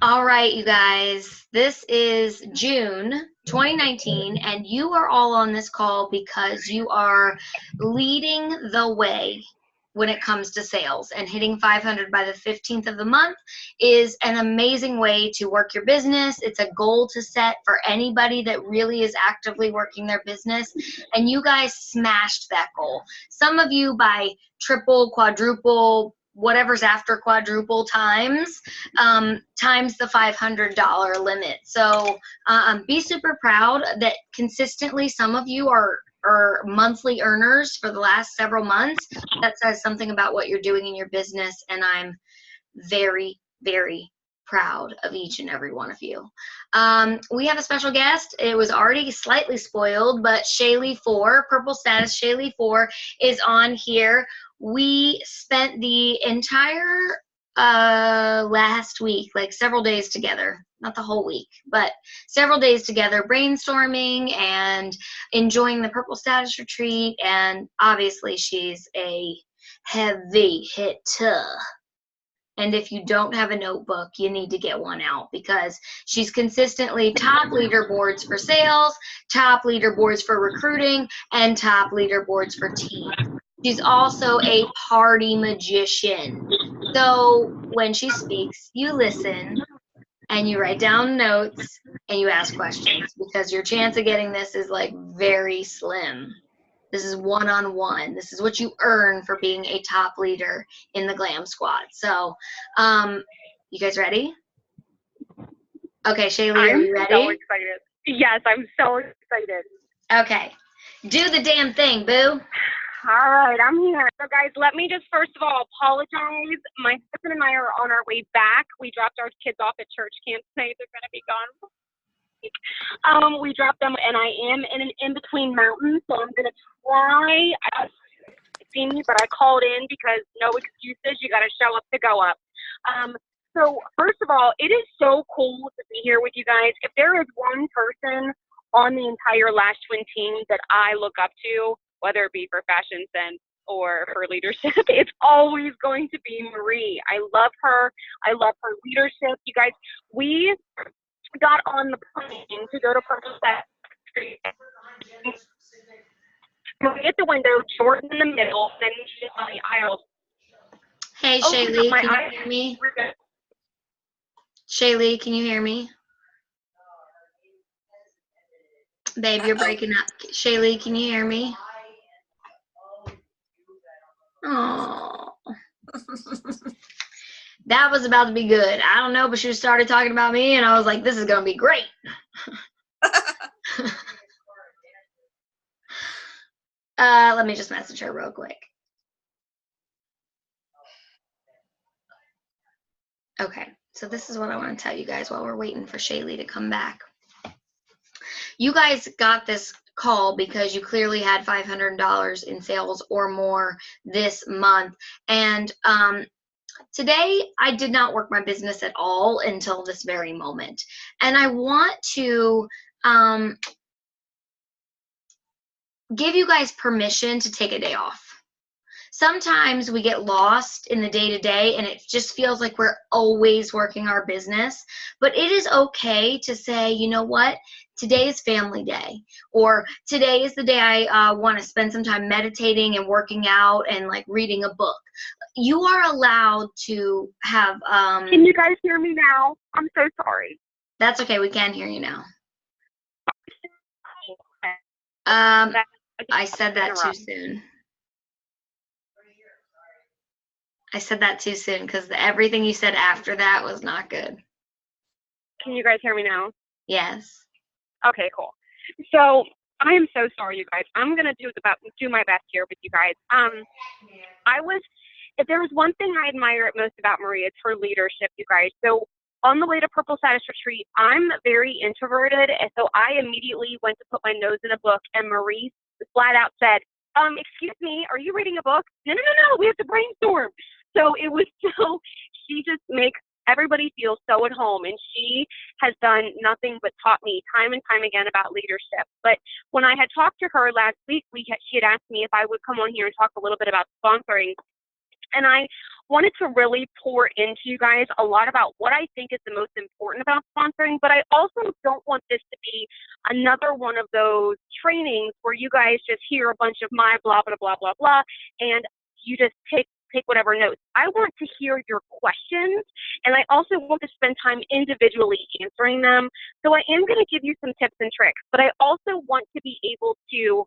All right, you guys, this is June 2019, and you are all on this call because you are leading the way when it comes to sales, and hitting 500 by the 15th of the month is an amazing way to work your business. It's a goal to set for anybody that really is actively working their business, and you guys smashed that goal. Some of you by triple, quadruple, whatever's after quadruple times the $500 limit. So be super proud that consistently some of you are monthly earners for the last several months. That says something about what you're doing in your business, and I'm very, very proud of each and every one of you. We have a special guest. It was already slightly spoiled, but Shalee Fore, Purple Status Shalee Fore, is on here. We spent the entire last week, like several days together, not the whole week, but several days together, brainstorming and enjoying the Purple Status Retreat. And obviously she's a heavy hitter. And if you don't have a notebook, you need to get one out, because she's consistently top leaderboards for sales, top leaderboards for recruiting, and top leaderboards for teams. She's also a party magician. So when she speaks, you listen and you write down notes and you ask questions, because your chance of getting this is like very slim. This is one-on-one. This is what you earn for being a top leader in the Glam Squad. So, you guys ready? Okay, Shalee, are you ready? I'm so excited. Yes, I'm so excited. Okay. Do the damn thing, boo. All right, I'm here. So, guys, let me just first of all apologize. My husband and I are on our way back. We dropped our kids off at church camp today. They're going to be gone. We dropped them, and I am in an in-between mountain, so I'm going to try. See me, but I called in because no excuses. You got to show up to go up. So first of all, it is so cool to be here with you guys. If there is one person on the entire Lash Twin team that I look up to, whether it be for fashion sense or for leadership, it's always going to be Marie. I love her. I love her leadership. You guys, we got on the plane to go to Purple Status Street. We get the window, Jordan in the middle, then she's on the aisle. Hey, Shalee, can you hear me? Shalee, can you hear me? Babe, you're breaking up. Shalee, can you hear me? Oh. That was about to be good. I don't know, but she started talking about me, and I was like, this is going to be great. Let me just message her real quick. Okay, so this is what I want to tell you guys while we're waiting for Shalee to come back. You guys got this call because you clearly had $500 in sales or more this month. And today, I did not work my business at all until this very moment. And I want to give you guys permission to take a day off. Sometimes we get lost in the day-to-day and it just feels like we're always working our business. But it is okay to say, you know what? Today is family day, or today is the day I want to spend some time meditating and working out and like reading a book. You are allowed to have Can you guys hear me now? I'm so sorry. That's okay, we can hear you now. I said that too soon. I said that too soon because everything you said after that was not good. Can you guys hear me now? Yes. Okay, cool. So I am so sorry, you guys. I'm gonna do my best here with you guys. If there was one thing I admire most about Marie, it's her leadership, you guys. So on the way to Purple Status Retreat, I'm very introverted, and so I immediately went to put my nose in a book, and Marie flat out said, excuse me, are you reading a book? No, we have to brainstorm. So it was she just makes everybody feel so at home, and she has done nothing but taught me time and time again about leadership. But when I had talked to her last week, she had asked me if I would come on here and talk a little bit about sponsoring. And I wanted to really pour into you guys a lot about what I think is the most important about sponsoring, but I also don't want this to be another one of those trainings where you guys just hear a bunch of my blah, blah, blah, blah, blah, and you just take whatever notes. I want to hear your questions, and I also want to spend time individually answering them. So I am going to give you some tips and tricks, but I also want to be able to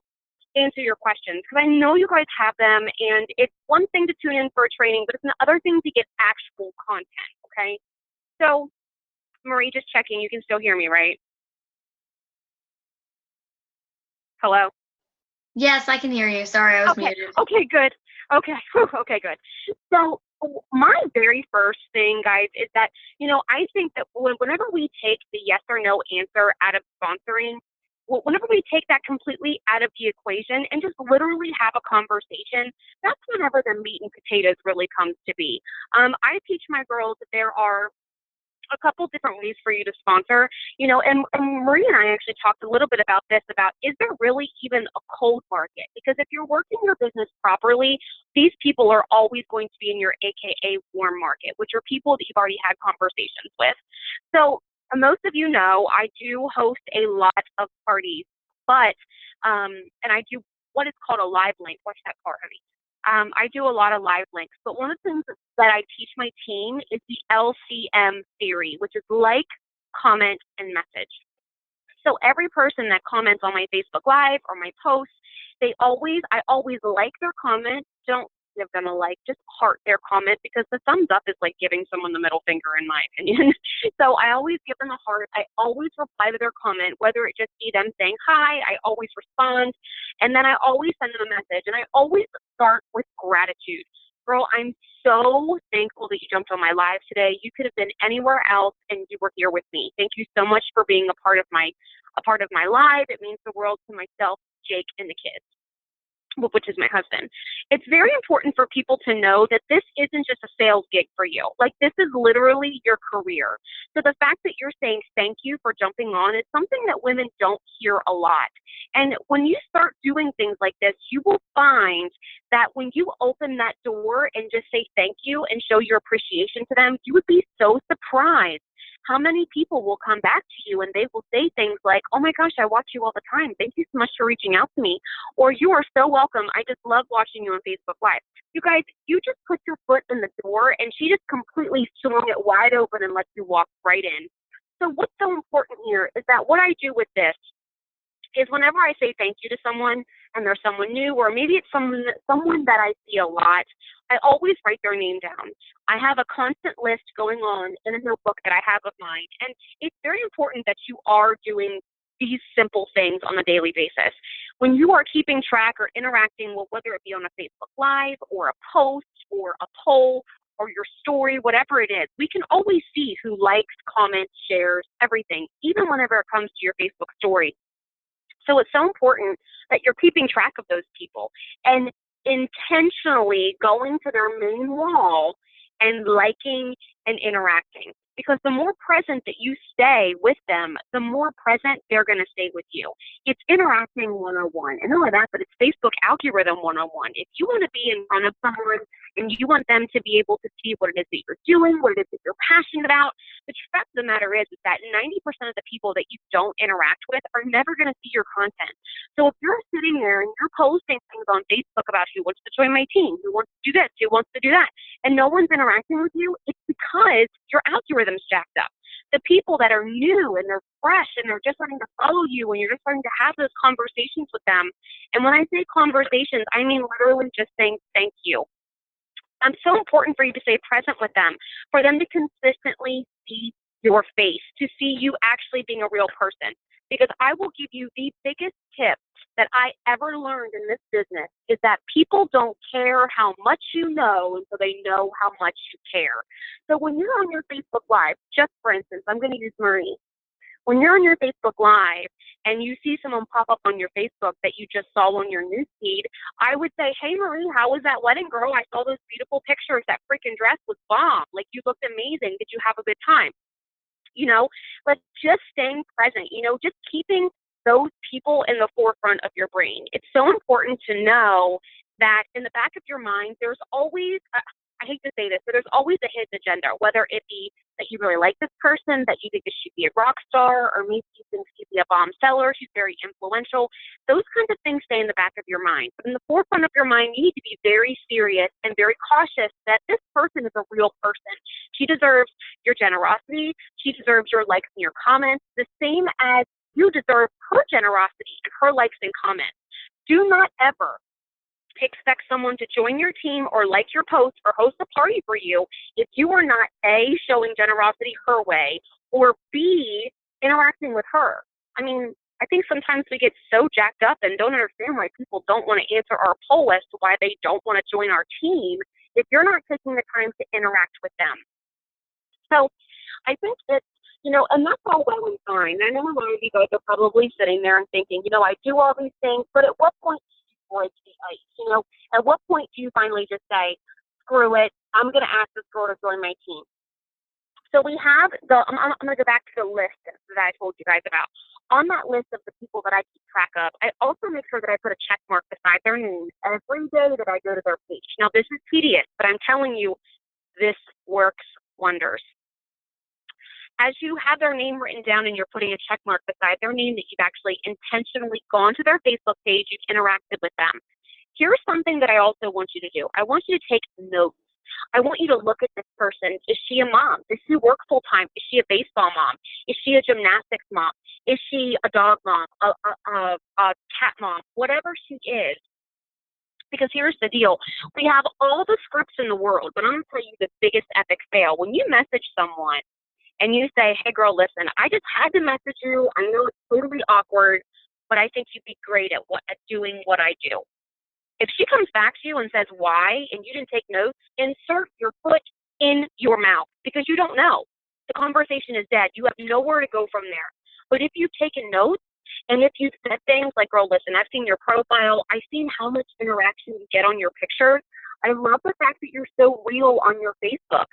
answer your questions because I know you guys have them, and it's one thing to tune in for a training, but it's another thing to get actual content, okay? So, Marie, just checking, you can still hear me, right? Hello? Yes, I can hear you. Sorry, I was muted. Okay, good. Okay, okay, good. So my very first thing, guys, is that, I think that whenever we take the yes or no answer out of sponsoring, whenever we take that completely out of the equation and just literally have a conversation, that's whenever the meat and potatoes really comes to be. I teach my girls that there are a couple different ways for you to sponsor, and Marie and I actually talked a little bit about this, about is there really even a cold market? Because if you're working your business properly, these people are always going to be in your AKA warm market, which are people that you've already had conversations with. So most of you know, I do host a lot of parties, but, and I do what is called a live link. Watch that car, honey. I do a lot of live links, but one of the things that I teach my team is the LCM theory, which is like, comment, and message. So every person that comments on my Facebook Live or my posts, I always like their comment. Don't give them a like, just heart their comment, because the thumbs up is like giving someone the middle finger, in my opinion. So I always give them a heart. I always reply to their comment, whether it just be them saying hi, I always respond. And then I always send them a message, and I always start with gratitude. Girl, I'm so thankful that you jumped on my live today. You could have been anywhere else and you were here with me. Thank you so much for being a part of my live. It means the world to myself, Jake, and the kids, which is my husband. It's very important for people to know that this isn't just a sales gig for you. Like, this is literally your career. So the fact that you're saying thank you for jumping on is something that women don't hear a lot. And when you start doing things like this, you will find that when you open that door and just say thank you and show your appreciation to them, you would be so surprised how many people will come back to you and they will say things like, oh my gosh, I watch you all the time. Thank you so much for reaching out to me. Or, you are so welcome. I just love watching you on Facebook Live. You guys, you just put your foot in the door and she just completely swung it wide open and lets you walk right in. So what's so important here is that what I do with this is whenever I say thank you to someone and there's someone new, or maybe it's someone that I see a lot, I always write their name down. I have a constant list going on in a notebook that I have of mine. And it's very important that you are doing these simple things on a daily basis. When you are keeping track or interacting, well, whether it be on a Facebook Live or a post or a poll or your story, whatever it is, we can always see who likes, comments, shares, everything, even whenever it comes to your Facebook story. So it's so important that you're keeping track of those people and intentionally going to their main wall and liking and interacting. Because the more present that you stay with them, the more present they're going to stay with you. It's interacting 101. And not only that, but it's Facebook algorithm 101. If you want to be in front of someone and you want them to be able to see what it is that you're doing, what it is that you're passionate about, the fact of the matter is that 90% of the people that you don't interact with are never going to see your content. So if you're sitting there and you're posting things on Facebook about who wants to join my team, who wants to do this, who wants to do that, and no one's interacting with you, it's because your algorithm's jacked up. The people that are new and they're fresh and they're just starting to follow you and you're just starting to have those conversations with them. And when I say conversations, I mean literally just saying thank you. It's so important for you to stay present with them, for them to consistently see your face, to see you actually being a real person. Because I will give you the biggest tip that I ever learned in this business is that people don't care how much you know until they know how much you care. So when you're on your Facebook Live, just for instance, I'm going to use Marie. When you're on your Facebook Live and you see someone pop up on your Facebook that you just saw on your newsfeed, I would say, hey, Marie, how was that wedding, girl? I saw those beautiful pictures. That freaking dress was bomb. Like, you looked amazing. Did you have a good time? But just staying present, just keeping those people in the forefront of your brain. It's so important to know that in the back of your mind, there's always, I hate to say this, but there's always a hidden agenda, whether it be that you really like this person, that you think that she'd be a rock star, or maybe you think she'd be a bomb seller, she's very influential. Those kinds of things stay in the back of your mind. But in the forefront of your mind, you need to be very serious and very cautious that this person is a real person. She deserves your generosity. She deserves your likes and your comments, the same as you deserve her generosity and her likes and comments. Do not ever expect someone to join your team or like your post or host a party for you if you are not A, showing generosity her way, or B, interacting with her. I mean, I think sometimes we get so jacked up and don't understand why people don't want to answer our poll as to why they don't want to join our team if you're not taking the time to interact with them. So I think that, and that's all well and fine. I know a lot of you guys are probably sitting there and thinking, I do all these things, but at what point break the ice? At what point do you finally just say, screw it, I'm going to ask this girl to join my team? So we have I'm going to go back to the list that I told you guys about. On that list of the people that I keep track of, I also make sure that I put a check mark beside their name every day that I go to their page. Now, this is tedious, but I'm telling you, this works wonders. As you have their name written down and you're putting a check mark beside their name that you've actually intentionally gone to their Facebook page, you've interacted with them. Here's something that I also want you to do. I want you to take notes. I want you to look at this person. Is she a mom? Does she work full time? Is she a baseball mom? Is she a gymnastics mom? Is she a dog mom? A cat mom? Whatever she is. Because here's the deal. We have all the scripts in the world, but I'm going to tell you the biggest epic fail. When you message someone and you say, hey, girl, listen, I just had to message you. I know it's totally awkward, but I think you'd be great at doing what I do. If she comes back to you and says why, and you didn't take notes, insert your foot in your mouth because you don't know. The conversation is dead. You have nowhere to go from there. But if you've taken notes, and if you've said things like, girl, listen, I've seen your profile. I've seen how much interaction you get on your pictures. I love the fact that you're so real on your Facebook.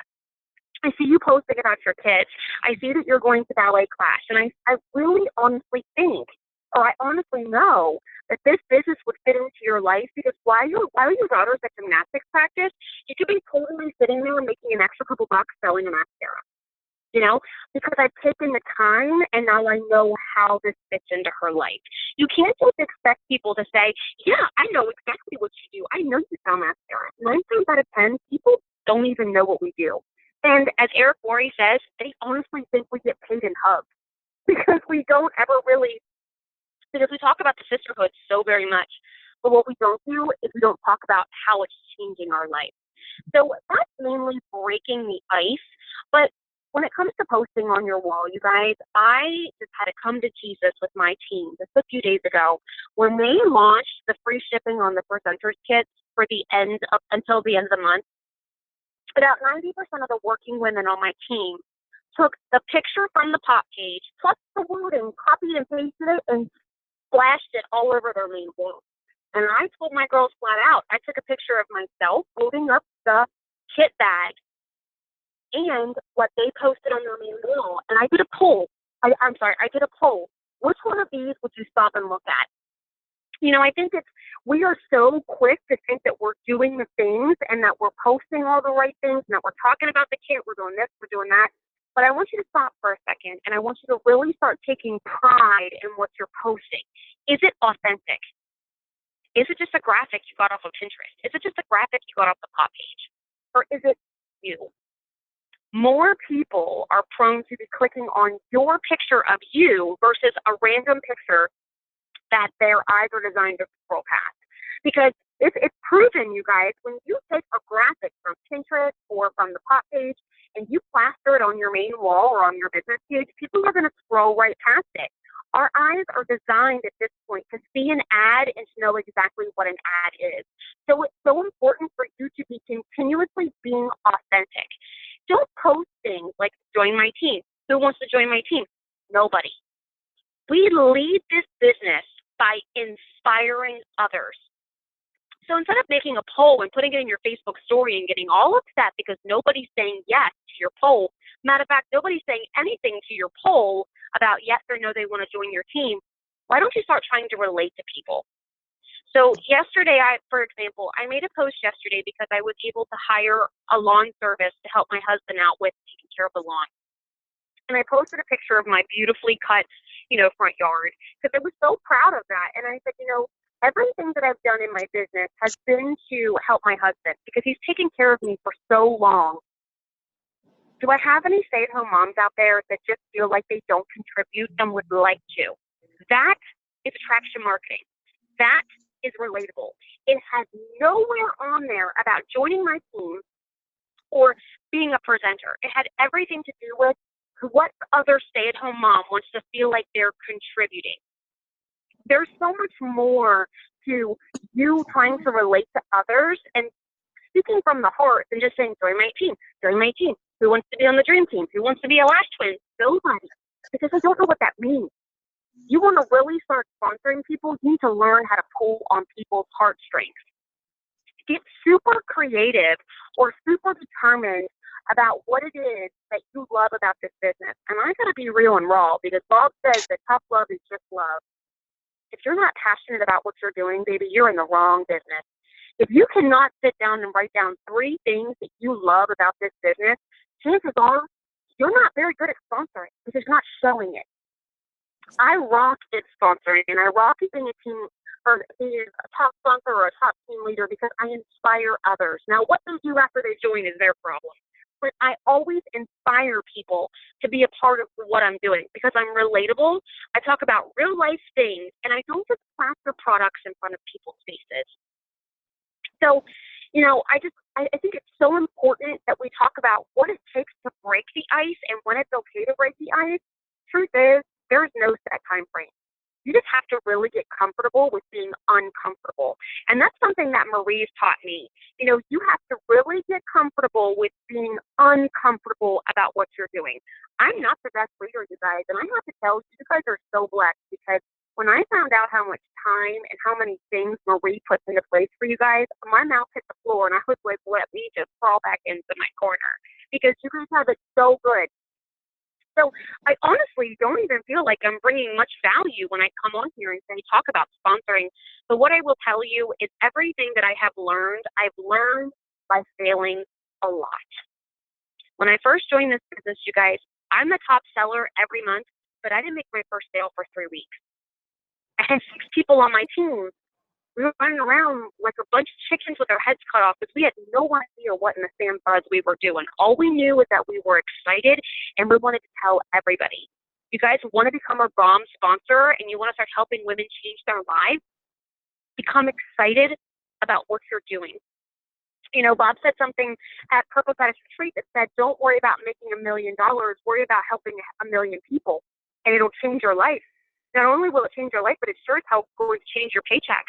I see you posting about your kids. I see that you're going to ballet class. And I really honestly think, or I honestly know, that this business would fit into your life because while your daughter's at gymnastics practice, you could be totally sitting there and making an extra couple bucks selling a mascara. Because I've taken the time and now I know how this fits into her life. You can't just expect people to say, yeah, I know exactly what you do. I know you sell mascara. 9 times out of 10, people don't even know what we do. And as Shalee Fore says, they honestly think we get paid in hugs because we don't ever really, because we talk about the sisterhood so very much, but what we don't do is we don't talk about how it's changing our life. So that's mainly breaking the ice. But when it comes to posting on your wall, you guys, I just had to come to Jesus with my team just a few days ago when they launched the free shipping on the presenters kits for until the end of the month. About 90% of the working women on my team took the picture from the pop page, plus the wording, copied and pasted it, and splashed it all over their main wall. And I told my girls flat out, I took a picture of myself holding up the kit bag and what they posted on their main wall. And I did a poll. I did a poll. Which one of these would you stop and look at? I think we are so quick to think that we're doing the things and that we're posting all the right things and that we're talking about the kit, we're doing this, we're doing that. But I want you to stop for a second and I want you to really start taking pride in what you're posting. Is it authentic? Is it just a graphic you got off of Pinterest? Is it just a graphic you got off the pop page? Or is it you? More people are prone to be clicking on your picture of you versus a random picture that their eyes are designed to scroll past. Because it's proven, you guys, when you take a graphic from Pinterest or from the pop page and you plaster it on your main wall or on your business page, people are going to scroll right past it. Our eyes are designed at this point to see an ad and to know exactly what an ad is. So it's so important for you to be continuously being authentic. Don't post things like, join my team. Who wants to join my team? Nobody. We lead this business by inspiring others. So instead of making a poll and putting it in your Facebook story and getting all upset because nobody's saying yes to your poll, matter of fact, nobody's saying anything to your poll about yes or no they want to join your team, why don't you start trying to relate to people? So yesterday, for example, I made a post yesterday because I was able to hire a lawn service to help my husband out with taking care of the lawn. And I posted a picture of my beautifully cut, front yard because I was so proud of that. And I said, everything that I've done in my business has been to help my husband because he's taken care of me for so long. Do I have any stay-at-home moms out there that just feel like they don't contribute and would like to? That is attraction marketing. That is relatable. It has nowhere on there about joining my team or being a presenter. It had everything to do with what other stay-at-home mom wants to feel like they're contributing. There's so much more to you trying to relate to others and speaking from the heart than just saying, join my team, join my team. Who wants to be on the dream team? Who wants to be a Lash Twin? Nobody. Because I don't know what that means. You want to really start sponsoring people, you need to learn how to pull on people's heartstrings. Get super creative or super determined about what it is that you love about this business. And I got to be real and raw because Bob says that tough love is just love. If you're not passionate about what you're doing, baby, you're in the wrong business. If you cannot sit down and write down 3 things that you love about this business, chances are you're not very good at sponsoring because you're not showing it. I rock at sponsoring and I rock at being a team or being a top sponsor or a top team leader because I inspire others. Now, what they do after they join is their problem. But I always inspire people to be a part of what I'm doing because I'm relatable. I talk about real life things and I don't just plaster products in front of people's faces. So, I think it's so important that we talk about what it takes to break the ice and when it's okay to break the ice. Truth is, there's no set time frame. You just have to really get comfortable with being uncomfortable. And that's something that Marie's taught me. You have to really get comfortable with being uncomfortable about what you're doing. I'm not the best leader, you guys, and I have to tell you, you guys are so blessed because when I found out how much time and how many things Marie puts into place for you guys, my mouth hit the floor and I was like, let me just crawl back into my corner because you guys have it so good. So I honestly don't even feel like I'm bringing much value when I come on here and say, talk about sponsoring. But what I will tell you is everything that I have learned, I've learned by failing a lot. When I first joined this business, you guys, I'm the top seller every month, but I didn't make my first sale for 3 weeks. I had 6 people on my team. We were running around like a bunch of chickens with our heads cut off because we had no idea what in the Sam buzz we were doing. All we knew was that we were excited and we wanted to tell everybody. You guys want to become a bomb sponsor and you want to start helping women change their lives? Become excited about what you're doing. Bob said something at Purple Goddess Retreat that said, don't worry about making $1 million, worry about helping 1 million people and it'll change your life. Not only will it change your life, but it's sure as hell going to change your paycheck.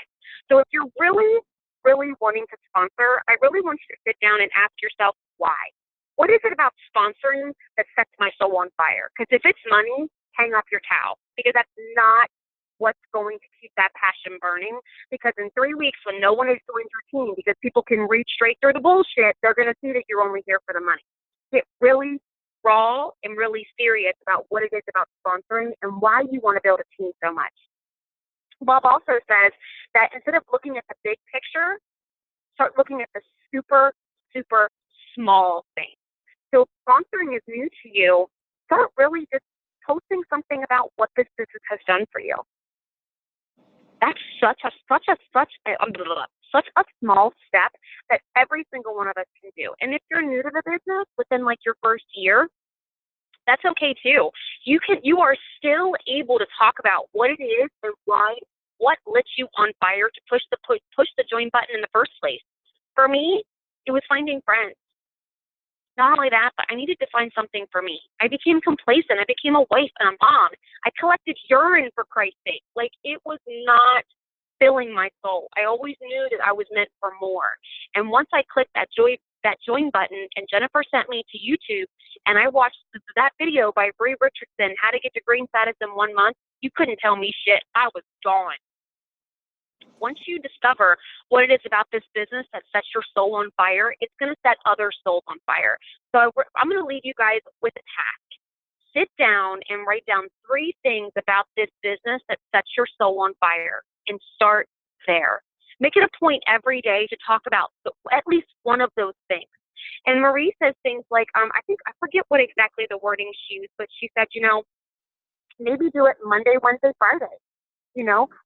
So if you're really, really wanting to sponsor, I really want you to sit down and ask yourself why. What is it about sponsoring that sets my soul on fire? Because if it's money, hang up your towel because that's not what's going to keep that passion burning. Because in 3 weeks when no one has joined your team because people can read straight through the bullshit, they're going to see that you're only here for the money. Get really raw and really serious about what it is about sponsoring and why you want to build a team so much. Bob also says that instead of looking at the big picture, start looking at the super, super small things. So if sponsoring is new to you, start really just posting something about what this business has done for you. That's such a small step that every single one of us can do. And if you're new to the business within like your first year, that's okay too. You are still able to talk about what it is and why, what lit you on fire to push the join button in the first place. For me, it was finding friends. Not only that, but I needed to find something for me. I became complacent. I became a wife and a mom. I collected urine for Christ's sake. Like it was not filling my soul. I always knew that I was meant for more. And once I clicked that join button and Jennifer sent me to YouTube and I watched that video by Bree Richardson, How to Get to Green Status in 1 month, you couldn't tell me shit. I was gone. Once you discover what it is about this business that sets your soul on fire, it's going to set other souls on fire. So I'm going to leave you guys with a task. Sit down and write down 3 things about this business that sets your soul on fire and start there. Make it a point every day to talk about at least one of those things. And Marie says things like, I forget what exactly the wording she used, but she said, maybe do it Monday, Wednesday, Friday.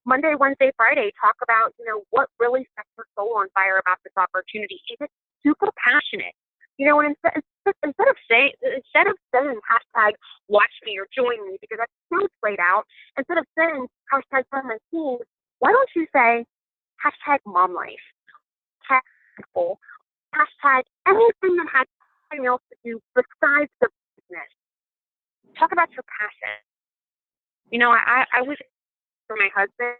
Monday, Wednesday, Friday, talk about, what really sets your soul on fire about this opportunity. Is it super passionate? And instead of saying hashtag watch me or join me, because that's so played out, instead of saying hashtag join my team, why don't you say hashtag mom life, hashtag people, hashtag anything that has something else to do besides the business. Talk about your passion. I was for my husband.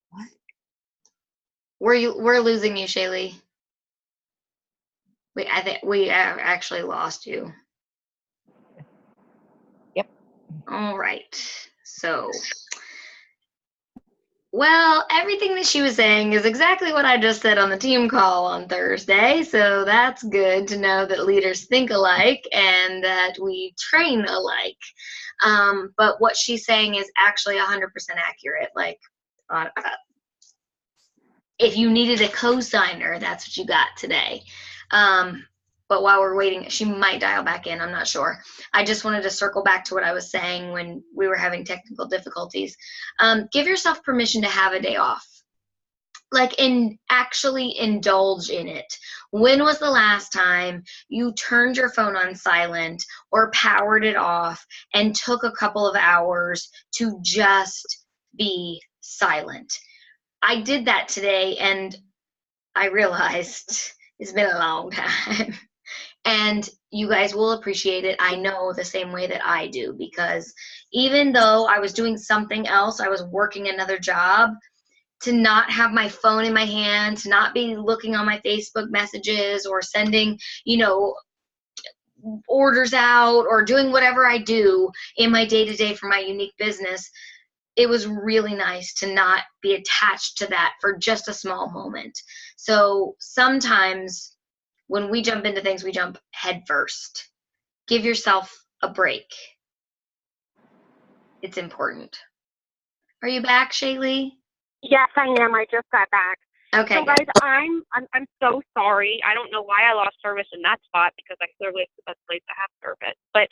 What? We're losing you, Shalee. I think we actually lost you. Yep. All right. So, well, everything that she was saying is exactly what I just said on the team call on Thursday. So that's good to know that leaders think alike and that we train alike. But what she's saying is actually 100% accurate. Like, if you needed a co-signer, that's what you got today. But while we're waiting, she might dial back in. I'm not sure. I just wanted to circle back to what I was saying when we were having difficulties. Give yourself permission to have a day off. Actually indulge in it. When was the last time you turned your phone on silent or powered it off and took a couple of hours to just be silent? I did that today and I realized it's been a long time. And you guys will appreciate it. I know the same way that I do, because even though I was doing something else, I was working another job, to not have my phone in my hand, to not be looking on my Facebook messages or sending, orders out or doing whatever I do in my day-to-day for my unique business, it was really nice to not be attached to that for just a small moment. So sometimes when we jump into things, we jump head first. Give yourself a break. It's important. Are you back, Shalee? Yes, I am. I just got back. Okay. So guys, I'm so sorry. I don't know why I lost service in that spot, because I clearly it's the best place to have service. But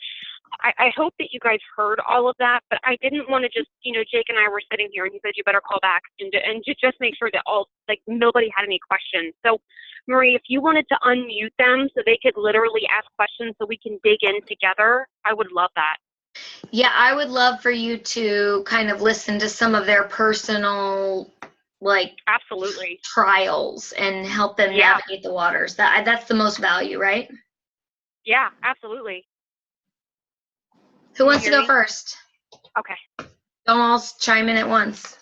I hope that you guys heard all of that. But I didn't want to just, Jake and I were sitting here and he said you better call back and just make sure that nobody had any questions. So Marie, if you wanted to unmute them so they could literally ask questions so we can dig in together, I would love that. Yeah, I would love for you to kind of listen to some of their personal, absolutely, trials and help them navigate the waters. That's the most value, right? Yeah, absolutely. Who wants to go first? Okay. Don't all chime in at once.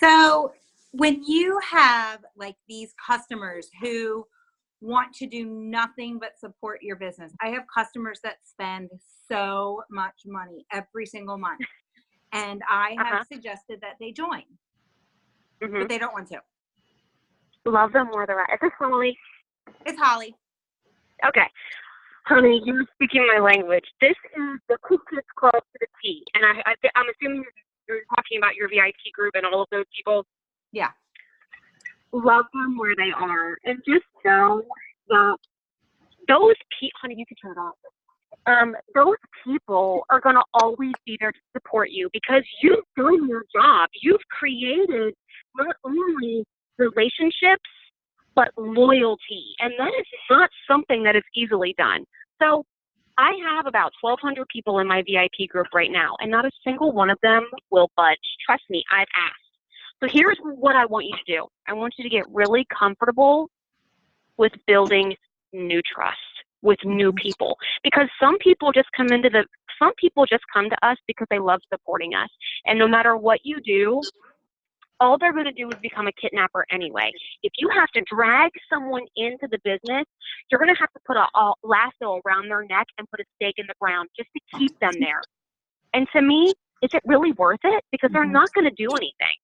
So when you have these customers who want to do nothing but support your business, I have customers that spend so much money every single month, and I have suggested that they join, but they don't want to. Love them more the right. Is this Holly? It's Holly. Okay. Honey, you're speaking my language. This is the Cool Kids Club to the T. And I'm assuming you're talking about your VIP group and all of those people. Yeah. Love them where they are. And just know that those people, honey, you can turn it off. Those people are going to always be there to support you, because you've done your job. You've created not only relationships, but loyalty. And that is not something that is easily done. So I have about 1,200 people in my VIP group right now, and not a single one of them will budge. Trust me, I've asked. So here's what I want you to do. I want you to get really comfortable with building new trust with new people, because some people just come to us because they love supporting us. And no matter what you do, all they're going to do is become a kidnapper anyway. If you have to drag someone into the business, you're going to have to put a lasso around their neck and put a stake in the ground just to keep them there. And to me, is it really worth it? Because they're not going to do anything.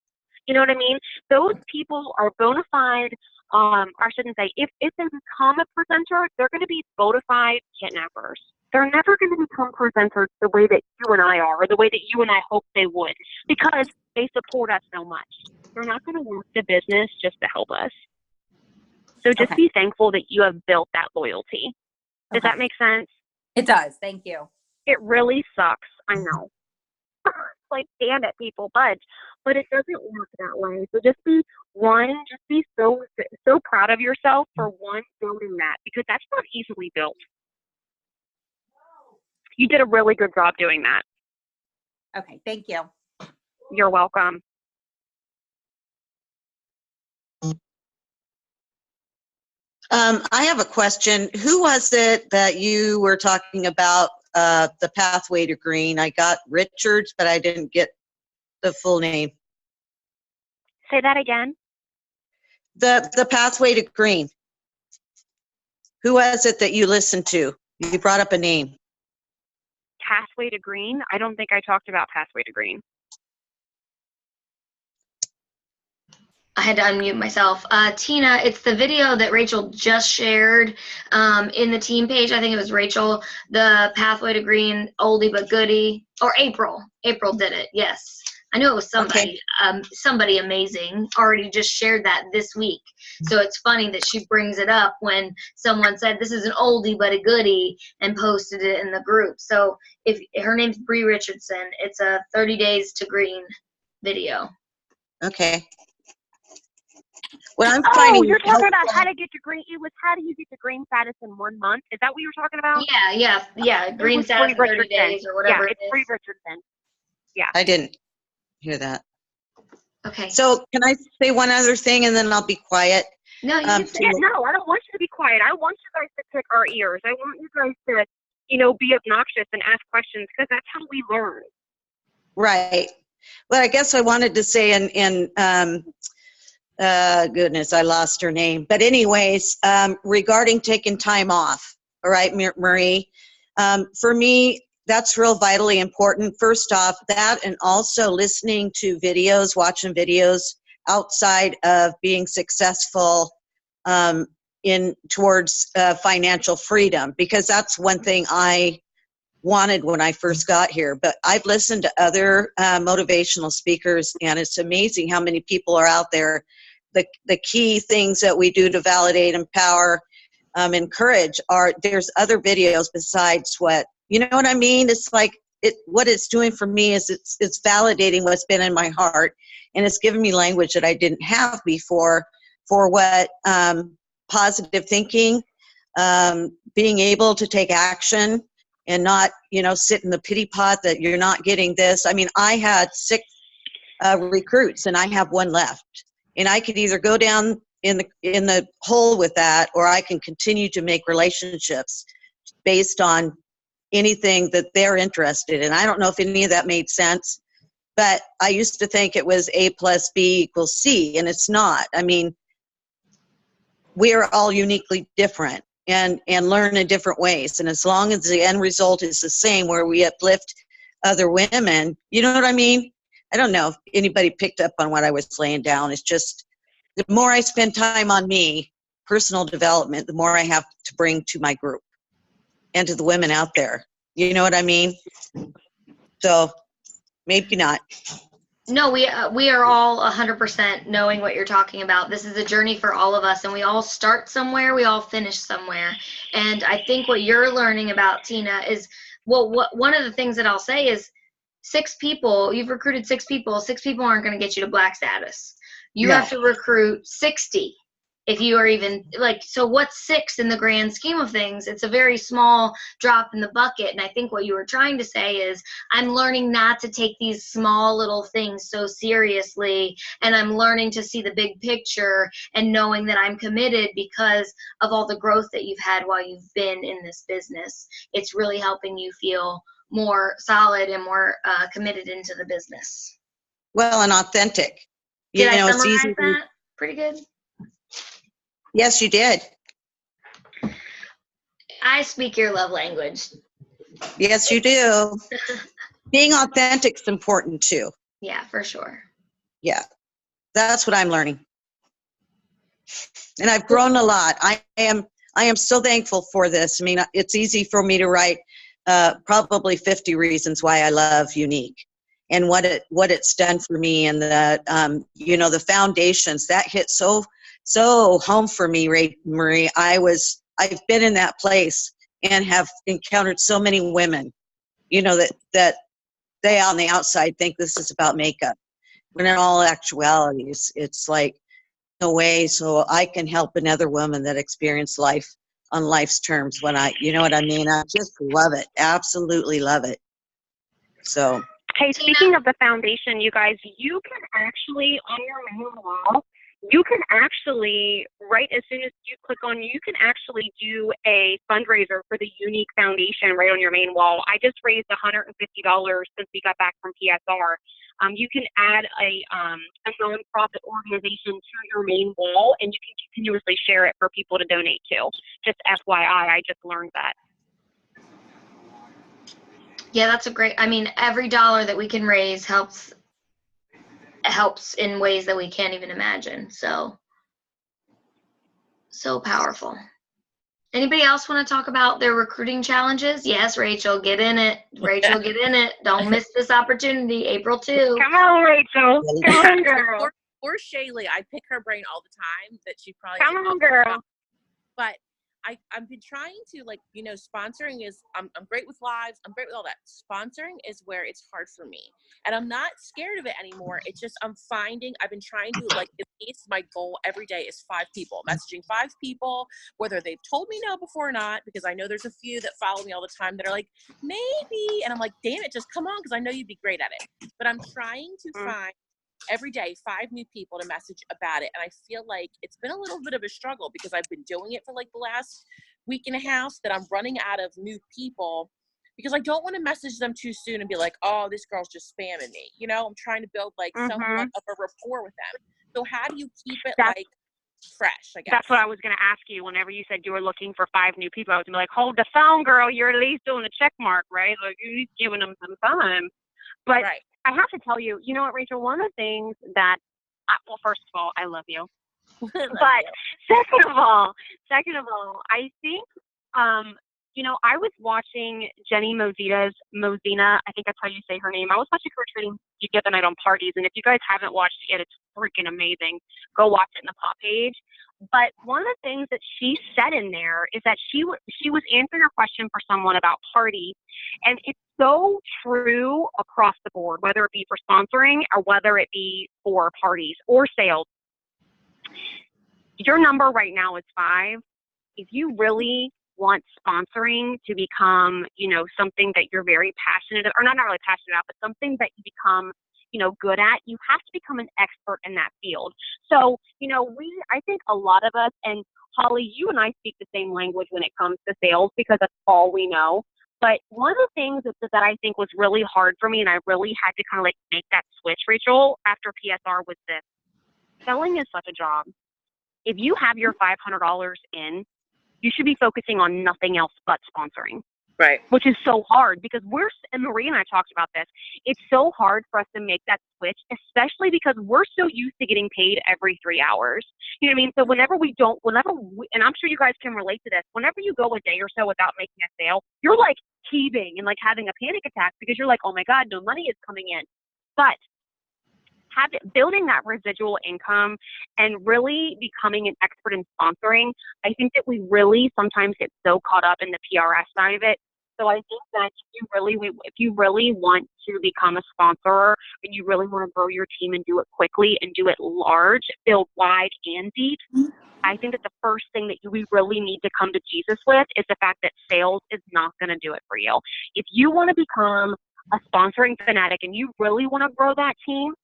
You know what I mean? Those people are bona fide I shouldn't say, if they become a presenter, they're going to be bona fide kidnappers. They're never going to become presenters the way that you and I are, or the way that you and I hope they would, because they support us so much. They're not going to work the business just to help us. So just be thankful that you have built that loyalty. Does that make sense? It does. Thank you. It really sucks. I know. Like, damn it, people, budge. But it doesn't work that way. So just be so proud of yourself for building that, because that's not easily built. You did a really good job doing that. Okay, thank you. You're welcome. I have a question. Who was it that you were talking about, the pathway to green? I got Richards, but I didn't get the full name. Say that again. The pathway to green. Who was it that you listened to? You brought up a name. Pathway to green? I don't think I talked about Pathway to green. I had to unmute myself. Tina, it's the video that Rachel just shared in the team page. I think it was Rachel, the Pathway to Green, oldie but goodie. Or April. April did it, yes. I knew it was somebody, somebody amazing already just shared that this week. So it's funny that she brings it up when someone said this is an oldie but a goodie and posted it in the group. So if her name's Bree Richardson, it's a 30 Days to Green video. Okay. Well, I'm finding. You're talking about how to get to green. It was how do you get to green status in 1 month? Is that what you were talking about? Yeah. Green status in 30 days or whatever. Yeah, it's Bree Richardson. Yeah. I didn't hear that. Okay. So can I say one other thing and then I'll be quiet? No, you can say it. No, I don't want you to be quiet. I want you guys to pick our ears. I want you guys to, be obnoxious and ask questions, because that's how we learn. Right. Well, I guess I wanted to say goodness, I lost her name. But anyways, regarding taking time off, all right, Marie, for me, that's real vitally important. First off, that, and also listening to videos, watching videos outside of being successful towards financial freedom, because that's one thing I wanted when I first got here. But I've listened to other motivational speakers, and it's amazing how many people are out there. The key things that we do to validate, empower, encourage there's other videos besides what, you know what I mean? It's like what it's doing for me is it's validating what's been in my heart, and it's giving me language that I didn't have before for what positive thinking, being able to take action and not, sit in the pity pot that you're not getting this. I mean, I had 6 recruits and I have 1 left. And I could either go down in the hole with that, or I can continue to make relationships based on anything that they're interested in. I don't know if any of that made sense, but I used to think it was A plus B equals C, and it's not. I mean, we are all uniquely different and learn in different ways. And as long as the end result is the same, where we uplift other women, you know what I mean? I don't know if anybody picked up on what I was laying down. It's just the more I spend time on me, personal development, the more I have to bring to my group and to the women out there. You know what I mean? So maybe not. No, we are all 100% knowing what you're talking about. This is a journey for all of us, and we all start somewhere, we all finish somewhere. And I think what you're learning about, Tina, is, one of the things that I'll say is 6 people, you've recruited 6 people. 6 people aren't going to get you to black status. You have to recruit 60 if you are even, so what's 6 in the grand scheme of things? It's a very small drop in the bucket. And I think what you were trying to say is, I'm learning not to take these small little things so seriously, and I'm learning to see the big picture and knowing that I'm committed because of all the growth that you've had while you've been in this business. It's really helping you feel more solid and more committed into the business. Well, and authentic. Did I summarize that pretty good? Yes, you did. I speak your love language. Yes, you do. Being authentic is important too. Yeah, for sure. Yeah, that's what I'm learning. And I've grown a lot. I am so thankful for this. I mean, it's easy for me to write probably 50 reasons why I love Unique and what it's done for me, and the you know, the foundations that hit so home for me, Marie. I've been in that place and have encountered so many women, you know, that they on the outside think this is about makeup, when in all actuality it's like, no way. So I can help another woman that experienced life on life's terms when you know what I mean? I just love it. Absolutely love it. So. Hey, Tina? speaking of the foundation, you guys, you can actually, on your main wall, you can actually, right as soon as you click on, you can actually do a fundraiser for the Unique Foundation right on your main wall. I just raised $150 since we got back from PSR. You can add a nonprofit organization to your main wall, and you can continuously share it for people to donate to. Just FYI, I just learned that. Yeah, that's a great, I mean, every dollar that we can raise helps in ways that we can't even imagine. So powerful. Anybody else want to talk about their recruiting challenges? Yes, Rachel, get in it. Rachel, get in it. Don't miss this opportunity, April 2. Come on, Rachel. Come on, girl. Or Shalee, I pick her brain all the time that she probably. Come on, girl. But I've been trying to, like, you know, sponsoring is, I'm great with lives. I'm great with all that. Sponsoring is where it's hard for me. And I'm not scared of it anymore. It's just, I've been trying to, like, at least my goal every day is 5 people. Messaging 5 people, whether they've told me no before or not, because I know there's a few that follow me all the time that are like, maybe. And I'm like, damn it, just come on, because I know you'd be great at it. But I'm trying to find every day 5 new people to message about it, and I feel like it's been a little bit of a struggle because I've been doing it for like the last week and a half, that I'm running out of new people because I don't want to message them too soon and be like, oh, this girl's just spamming me, you know. I'm trying to build like somewhat of a rapport with them. So how do you keep it like fresh, I guess? That's what I was going to ask you. Whenever you said you were looking for 5 new people, I was going to be like, hold the phone, girl, you're at least doing a check mark, right? Like, you're giving them some time. But right. I have to tell you, you know what, Rachel, one of the things that, well, first of all, I love you. But second of all, I think, you know, I was watching Jenny Mozina, I think that's how you say her name. I was watching her treating you the other night on Parties, and if you guys haven't watched it yet, it's freaking amazing. Go watch it in the pop page. But one of the things that she said in there is that she was answering a question for someone about Party, and it's so true across the board, whether it be for sponsoring or whether it be for parties or sales. Your number right now is 5. If you really want sponsoring to become, you know, something that you're very passionate, or not really passionate about, but something that you become, you know, good at, you have to become an expert in that field. So, you know, I think a lot of us, and Holly, you and I speak the same language when it comes to sales because that's all we know. But one of the things that I think was really hard for me, and I really had to kind of like make that switch, Rachel, after PSR, was this. Selling is such a job. If you have your $500 in, you should be focusing on nothing else but sponsoring. Right. Which is so hard because and Marie and I talked about this, it's so hard for us to make that switch, especially because we're so used to getting paid every 3 hours. You know what I mean? So and I'm sure you guys can relate to this, whenever you go a day or so without making a sale, you're like heaving and like having a panic attack because you're like, oh my God, no money is coming in. But building that residual income and really becoming an expert in sponsoring, I think that we really sometimes get so caught up in the PRS side of it. So I think that if you really want to become a sponsor and you really want to grow your team and do it quickly and do it large, build wide and deep, I think that the first thing that we really need to come to Jesus with is the fact that sales is not going to do it for you. If you want to become a sponsoring fanatic and you really want to grow that team,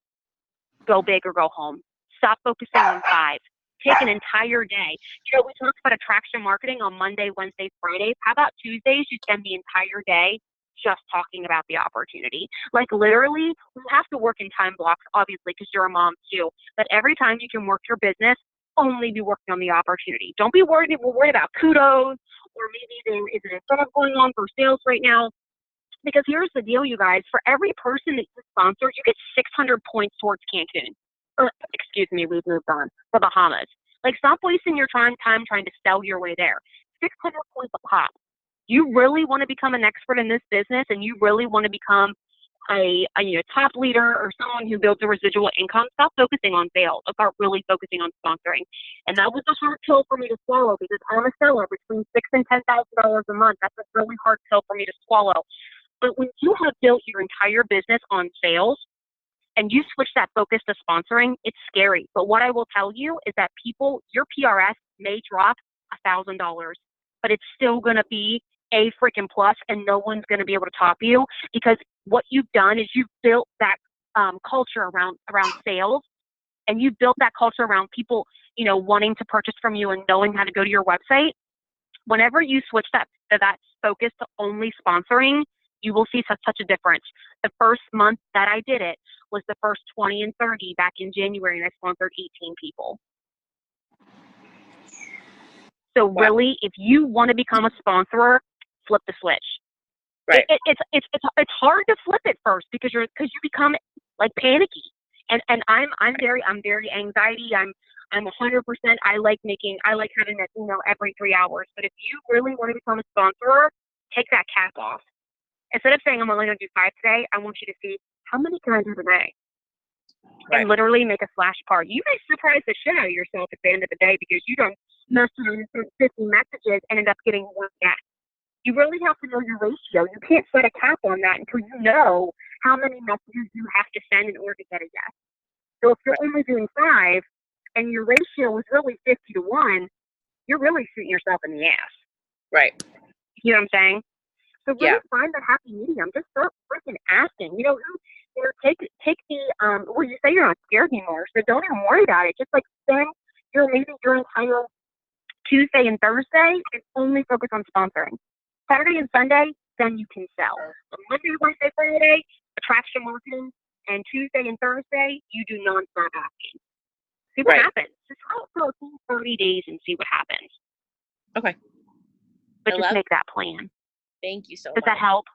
go big or go home. Stop focusing on 5. Take an entire day. You know, we talked about attraction marketing on Monday, Wednesdays, Fridays. How about Tuesdays? You spend the entire day just talking about the opportunity. Like literally, we have to work in time blocks, obviously, because you're a mom too. But every time you can work your business, only be working on the opportunity. Don't be worried about kudos, or maybe there is an incentive going on for sales right now. Because here's the deal, you guys. For every person that you sponsor, you get 600 points towards Cancun. Or, excuse me, we've moved on. The Bahamas. Like, stop wasting your time trying to sell your way there. 600 points a pop. You really want to become an expert in this business, and you really want to become a top leader or someone who builds a residual income, stop focusing on sales. Start really focusing on sponsoring. And that was a hard pill for me to swallow because I'm a seller between $6,000 and $10,000 a month. That's a really hard pill for me to swallow. But when you have built your entire business on sales and you switch that focus to sponsoring, it's scary. But what I will tell you is that your PRS may drop $1,000, but it's still going to be a freaking plus, and no one's going to be able to top you, because what you've done is you've built that culture around sales, and you've built that culture around people, wanting to purchase from you and knowing how to go to your website. Whenever you switch that focus to only sponsoring, you will see such a difference. The first month that I did it was the first 20 and 30 back in January, and I sponsored 18 people. So really, if you want to become a sponsorer, flip the switch. Right. It's hard to flip it first because you become like panicky. And I'm very anxiety. I'm 100%. I like having that email every 3 hours. But if you really want to become a sponsorer, take that cap off. Instead of saying I'm only going to do 5 today, I want you to see how many can I do today. Right. And literally make a flashcard. You may surprise the shit out of yourself at the end of the day because you don't mess around and send 50 messages and end up getting one yes. You really have to know your ratio. You can't set a cap on that until you know how many messages you have to send in order to get a yes. So if you're only doing 5 and your ratio is really 50 to 1, you're really shooting yourself in the ass. Right. You know what I'm saying? So really find that happy medium. Just start freaking asking. Take the well, you say you're not scared anymore, so don't even worry about it. Just like spend your entire Tuesday and Thursday and only focus on sponsoring. Saturday and Sunday, then you can sell. But Monday, Wednesday, Friday, attraction marketing, and Tuesday and Thursday, you do non-stop asking. See what happens. Just try it for 30 days and see what happens. Okay. But just make that plan. Thank you so much. Does that help?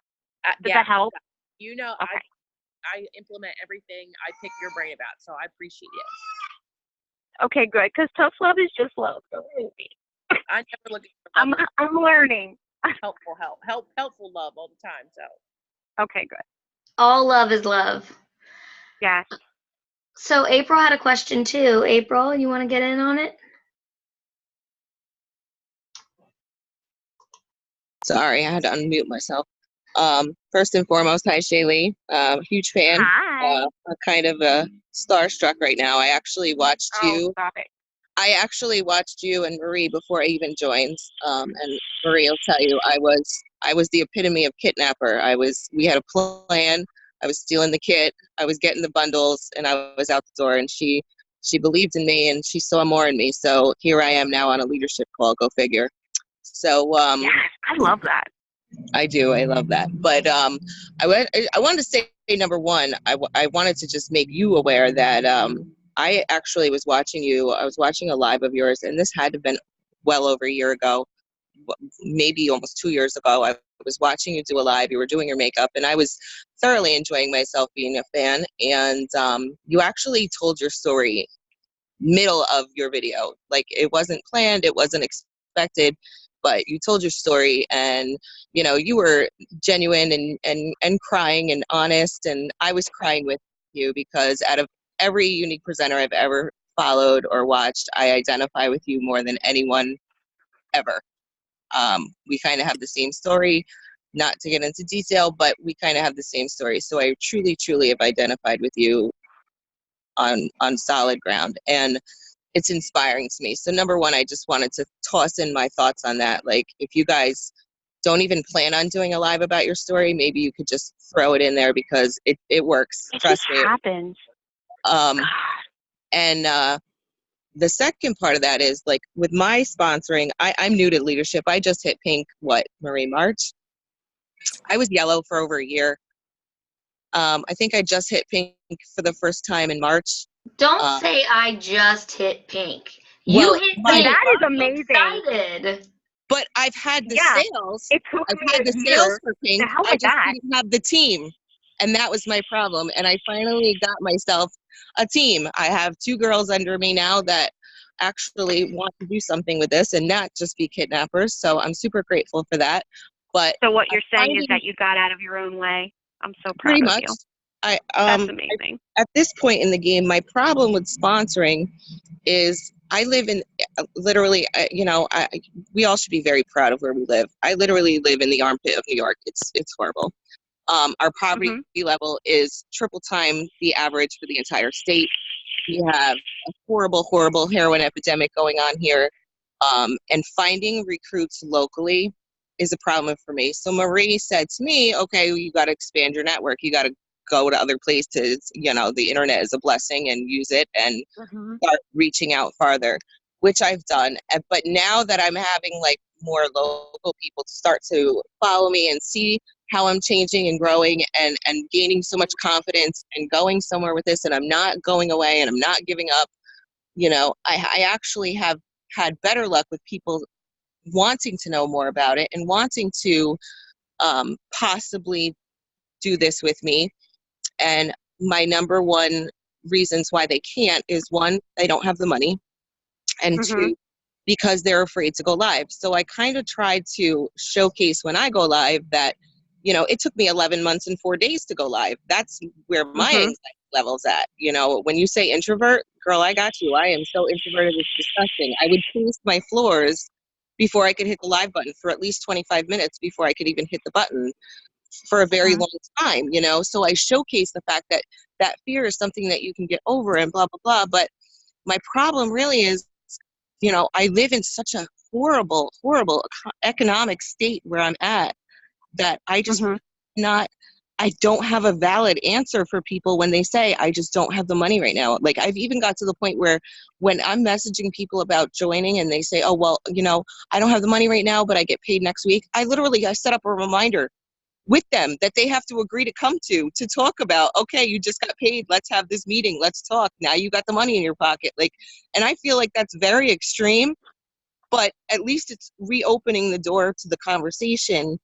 Does that help? Okay. I implement everything I pick your brain about, so I appreciate it. Okay, good. Because tough love is just love. Don't worry. I never look at I'm learning. helpful love all the time. So. Okay, good. All love is love. Yes. So April had a question too. April, you want to get in on it? Sorry, I had to unmute myself. First and foremost, hi Shalee. Huge fan. Hi. I'm kind of starstruck right now. I actually watched you. Stop it. I actually watched you and Marie before I even joined. And Marie will tell you, I was the epitome of kidnapper. We had a plan. I was stealing the kit. I was getting the bundles, and I was out the door. And she believed in me, and she saw more in me. So here I am now on a leadership call. Go figure. So yes, I love that. I do. I love that. But I wanted to say, number one, I wanted to just make you aware that I actually was watching you. I was watching a live of yours, and this had to have been well over a year ago, maybe almost 2 years ago. I was watching you do a live. You were doing your makeup, and I was thoroughly enjoying myself being a fan. And you actually told your story middle of your video. Like, it wasn't planned. It wasn't expected. But you told your story, and you were genuine and crying and honest, and I was crying with you because out of every unique presenter I've ever followed or watched, I identify with you more than anyone ever. We kind of have the same story, not to get into detail, but we kind of have the same story. So I truly have identified with you on solid ground, and it's inspiring to me. So number one, I just wanted to toss in my thoughts on that. Like, if you guys don't even plan on doing a live about your story, maybe you could just throw it in there because it works. Trust me. It happens. And the second part of that is, like, with my sponsoring, I'm new to leadership. I just hit pink, Marie, March? I was yellow for over a year. I think I just hit pink for the first time in March. Don't say I just hit pink. You hit pink. That is amazing. Excited. But I've had the sales. I've had the sales for pink. I just didn't have the team. And that was my problem. And I finally got myself a team. I have 2 girls under me now that actually want to do something with this and not just be kidnappers. So I'm super grateful for that. But So what I'm you're saying is finding that you got out of your own way. I'm so pretty proud of much you. I That's amazing. at this point in the game, my problem with sponsoring is I live in literally, we all should be very proud of where we live. I literally live in the armpit of New York. It's horrible. Our poverty level is triple time the average for the entire state. We have a horrible, horrible heroin epidemic going on here. And finding recruits locally is a problem for me. So Marie said to me, okay, you got to expand your network. You got to go to other places. The internet is a blessing, and use it and start reaching out farther, which I've done. But now that I'm having like more local people start to follow me and see how I'm changing and growing and gaining so much confidence and going somewhere with this, and I'm not going away and I'm not giving up, I actually have had better luck with people wanting to know more about it and wanting to possibly do this with me. And my number one reasons why they can't is, one, they don't have the money, and two, because they're afraid to go live. So I kind of tried to showcase when I go live that, it took me 11 months and 4 days to go live. That's where my anxiety level's at. When you say introvert, girl, I got you. I am so introverted, it's disgusting. I would pace my floors before I could hit the live button for at least 25 minutes before I could even hit the button for a very long time, So I showcase the fact that that fear is something that you can get over and blah, blah, blah. But my problem really is, I live in such a horrible, horrible economic state where I'm at that I just I don't have a valid answer for people when they say, I just don't have the money right now. Like, I've even got to the point where when I'm messaging people about joining and they say, oh, well, I don't have the money right now, but I get paid next week. I set up a reminder with them that they have to agree to come to talk about, okay, you just got paid, let's have this meeting, let's talk, now you got the money in your pocket. Like, and I feel like that's very extreme, but at least it's reopening the door to the conversation.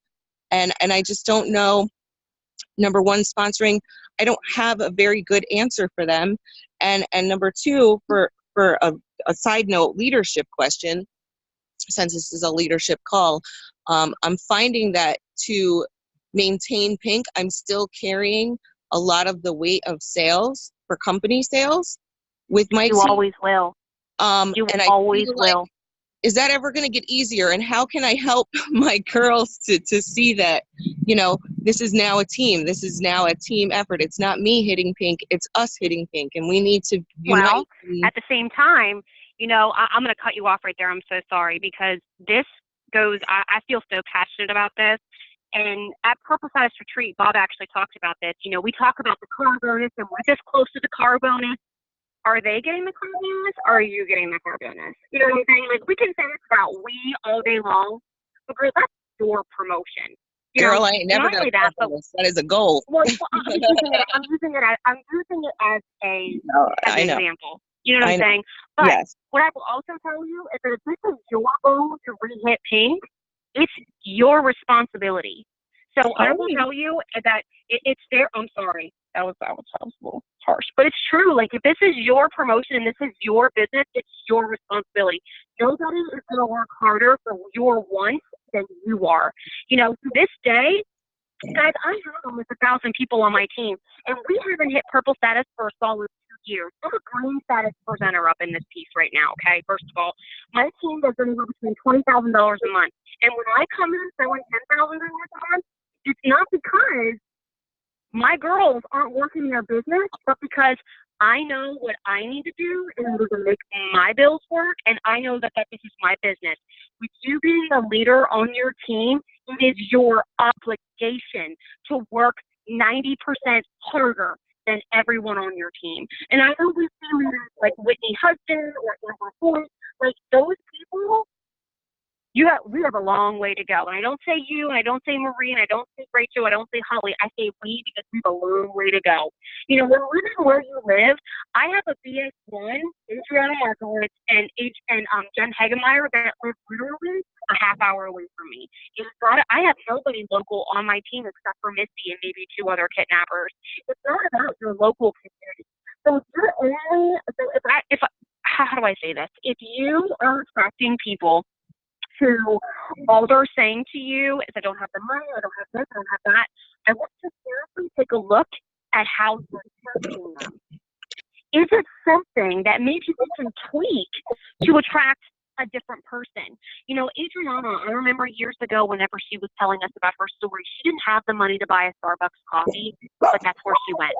And I just don't know. Number one, sponsoring, I don't have a very good answer for them. And number two, for a side note leadership question, since this is a leadership call, I'm finding that to maintain Pink, I'm still carrying a lot of the weight of sales for company sales with my team. You always will. You and always will. Is that ever going to get easier? And how can I help my girls to see that, this is now a team. This is now a team effort. It's not me hitting Pink. It's us hitting Pink. And we need to unite. Well, at the same time, I'm going to cut you off right there. I'm so sorry, because this goes, I feel so passionate about this. And at Purple Status Retreat, Bob actually talked about this. We talk about the car bonus, and we're this close to the car bonus. Are they getting the car bonus, or are you getting the car bonus? You know what I'm saying? Like, we can say it's about we all day long, but girl, that's your promotion. Girl, I ain't never got a car bonus. That is a goal. Well, I'm using it as an example. You know what I'm saying? But what I will also tell you is that if this is your goal to re-hit Pink, it's your responsibility. So I will tell you that it's there. I'm sorry. That was a little harsh, but it's true. Like, if this is your promotion and this is your business, it's your responsibility. Nobody is going to work harder for your wants than you are. To this day, guys, I have almost 1,000 people on my team, and we haven't hit purple status for a solid 2 years. I'm a green status presenter up in this piece right now, okay? First of all, my team does anywhere between $20,000 a month. And when I come in throwing $10,000 a month, it's not because my girls aren't working their business, but because I know what I need to do in order to make my bills work, and I know that this is my business. With you being a leader on your team, it is your obligation to work 90% harder than everyone on your team. And I know we see leaders like Whitney Hudson or Amber Ford, like those people. We have a long way to go. And I don't say you, and I don't say Marie, and I don't say Rachel, I don't say Holly. I say we, because we have a long way to go. When living where you live, I have a BS1, Adriana Markowitz, and Jen Hagemeyer that live literally a half hour away from me. I have nobody local on my team except for Misty and maybe 2 other kidnappers. It's not about your local community. So if you're only, how do I say this? If you are attracting people who all they're saying to you is, I don't have the money, I don't have this, I don't have that, I want to seriously take a look at how you're attracting them. Is it something that maybe you can tweak to attract a different person? You know, Adriana, I remember years ago whenever she was telling us about her story, she didn't have the money to buy a Starbucks coffee, but that's where she went,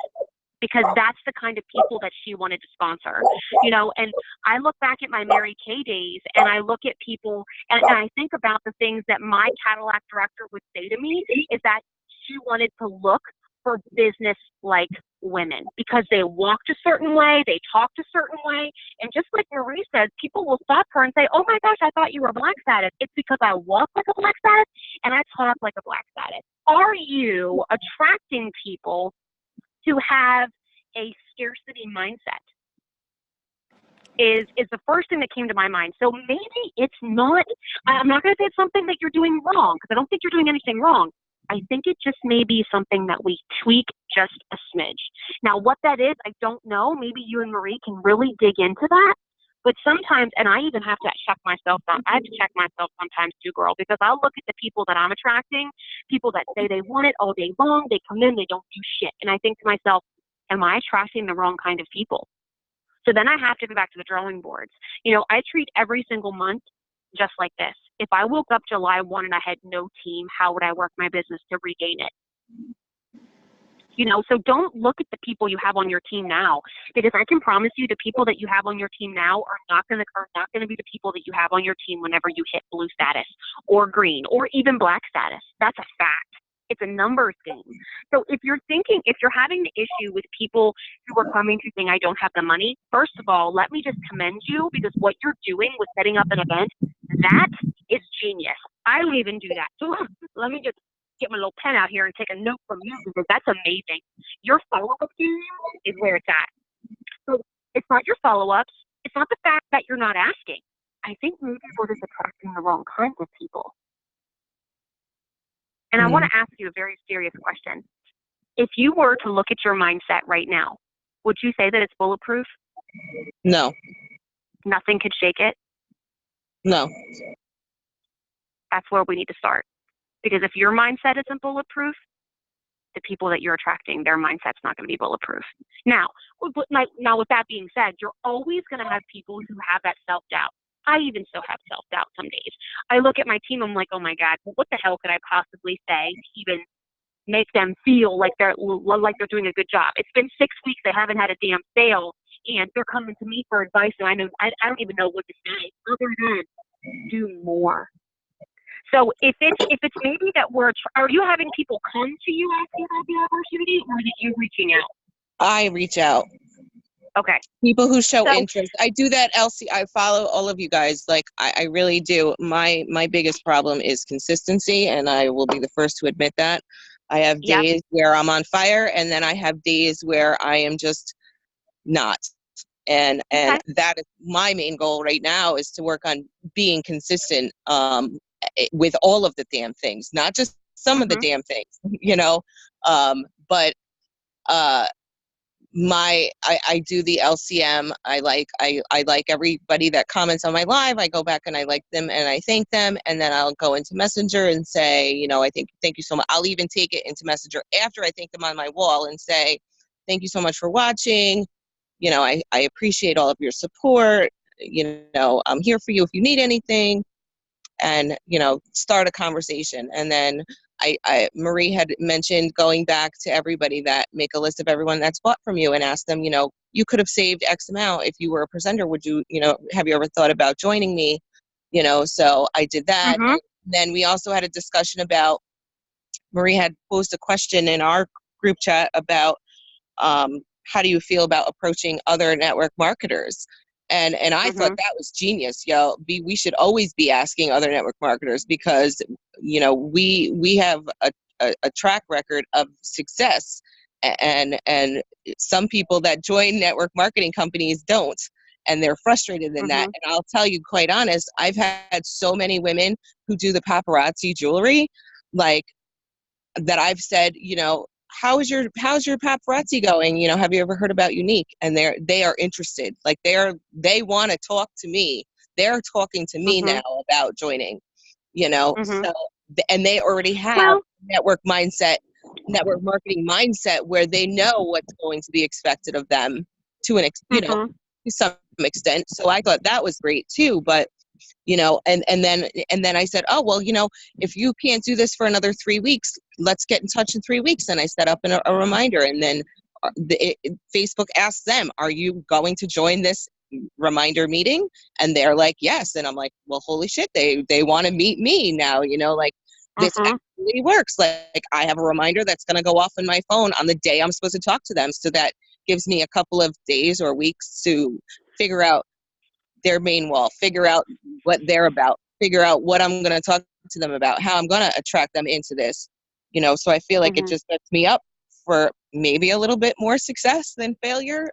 because that's the kind of people that she wanted to sponsor, you know. And I look back at my Mary Kay days, and I look at people, and I think about the things that my Cadillac director would say to me, is that she wanted to look for business-like women because they walked a certain way, they talked a certain way, and just like Marie says, people will stop her and say, oh my gosh, I thought you were Black Status. It's because I walk like a Black Status and I talk like a Black Status. Are you attracting people to have a scarcity mindset? Is the first thing that came to my mind. So maybe it's not, I'm not going to say it's something that you're doing wrong, because I don't think you're doing anything wrong. I think it just may be something that we tweak just a smidge. Now, what that is, I don't know. Maybe you and Marie can really dig into that. But sometimes, and I even have to check myself, I have to check myself sometimes too, girl, because I'll look at the people that I'm attracting, people that say they want it all day long, they come in, they don't do shit. And I think to myself, am I attracting the wrong kind of people? So then I have to go back to the drawing boards. You know, I treat every single month just like this. If I woke up July 1 and I had no team, how would I work my business to regain it? You know, so don't look at the people you have on your team now, because I can promise you the people that you have on your team now are not going to be the people that you have on your team whenever you hit blue status or green or even Black status. That's a fact. It's a numbers game. So if you're having the issue with people who are coming to saying, I don't have the money, first of all, let me just commend you, because what you're doing with setting up an event, that is genius. I don't even do that. So let me just get my little pen out here and take a note from you, because that's amazing. Your follow-up game is where it's at. So it's not your follow-ups. It's not the fact that you're not asking. I think maybe we're just attracting the wrong kinds of people. And I want to ask you a very serious question. If you were to look at your mindset right now, would you say that it's bulletproof? No. Nothing could shake it? No. That's where we need to start. Because if your mindset isn't bulletproof, the people that you're attracting, their mindset's not going to be bulletproof. Now, with that being said, you're always going to have people who have that self-doubt. I even still have self-doubt some days. I look at my team, I'm like, oh my God, what the hell could I possibly say to even make them feel like they're doing a good job? It's been 6 weeks, they haven't had a damn sale, and they're coming to me for advice, and I don't even know what to say other than do more. So if it's maybe that are you having people come to you asking about the opportunity, or are you reaching out? I reach out. Okay. People who show interest. I do that, Elsie. I follow all of you guys. Like, I really do. My biggest problem is consistency, and I will be the first to admit that. I have days where I'm on fire, and then I have days where I am just not. And that is my main goal right now, is to work on being consistent with all of the damn things, not just some of the damn things, you know. But I do the LCM. I like everybody that comments on my live. I go back and I like them and I thank them, and then I'll go into Messenger and say, you know, thank you so much. I'll even take it into Messenger after I thank them on my wall and say, thank you so much for watching. You know, I appreciate all of your support. You know, I'm here for you if you need anything, and, you know, start a conversation. And then Marie had mentioned going back to everybody, that make a list of everyone that's bought from you and ask them, you know, you could have saved X amount if you were a presenter. Would you, you know, have you ever thought about joining me? You know, so I did that. And then we also had a discussion about, Marie had posed a question in our group chat about how do you feel about approaching other network marketers? And I thought that was genius. We should always be asking other network marketers, because, you know, we have a track record of success, and some people that join network marketing companies don't, and they're frustrated in that. And I'll tell you, quite honest, I've had so many women who do the paparazzi jewelry, like, that I've said, you know, how's your paparazzi going? You know, have you ever heard about Unique? And they are interested. Like they want to talk to me. They're talking to me now about joining, you know. So, and they already have network marketing mindset where they know what's going to be expected of them to you know, to some extent. So I thought that was great too. But you know, and then I said, oh, well, you know, if you can't do this for another 3 weeks, let's get in touch in 3 weeks. And I set up a reminder, and then Facebook asked them, are you going to join this reminder meeting? And they're like, yes. And I'm like, well, holy shit, they want to meet me now, you know, like this actually works. Like I have a reminder that's going to go off in my phone on the day I'm supposed to talk to them. So that gives me a couple of days or weeks to figure out their main wall, figure out what they're about, figure out what I'm going to talk to them about, how I'm going to attract them into this, you know. So I feel like it just sets me up for maybe a little bit more success than failure.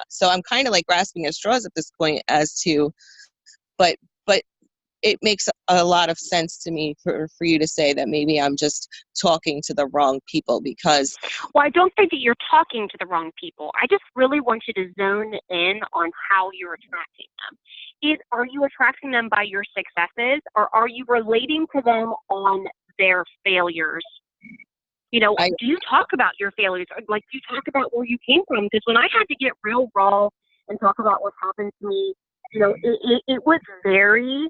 So I'm kind of like grasping at straws at this point as to, but it makes a lot of sense to me for you to say that maybe I'm just talking to the wrong people because. Well, I don't think that you're talking to the wrong people. I just really want you to zone in on how you're attracting them. Are you attracting them by your successes, or are you relating to them on their failures? You know, do you talk about your failures? Like, do you talk about where you came from? Because when I had to get real raw and talk about what happened to me, you know, it was very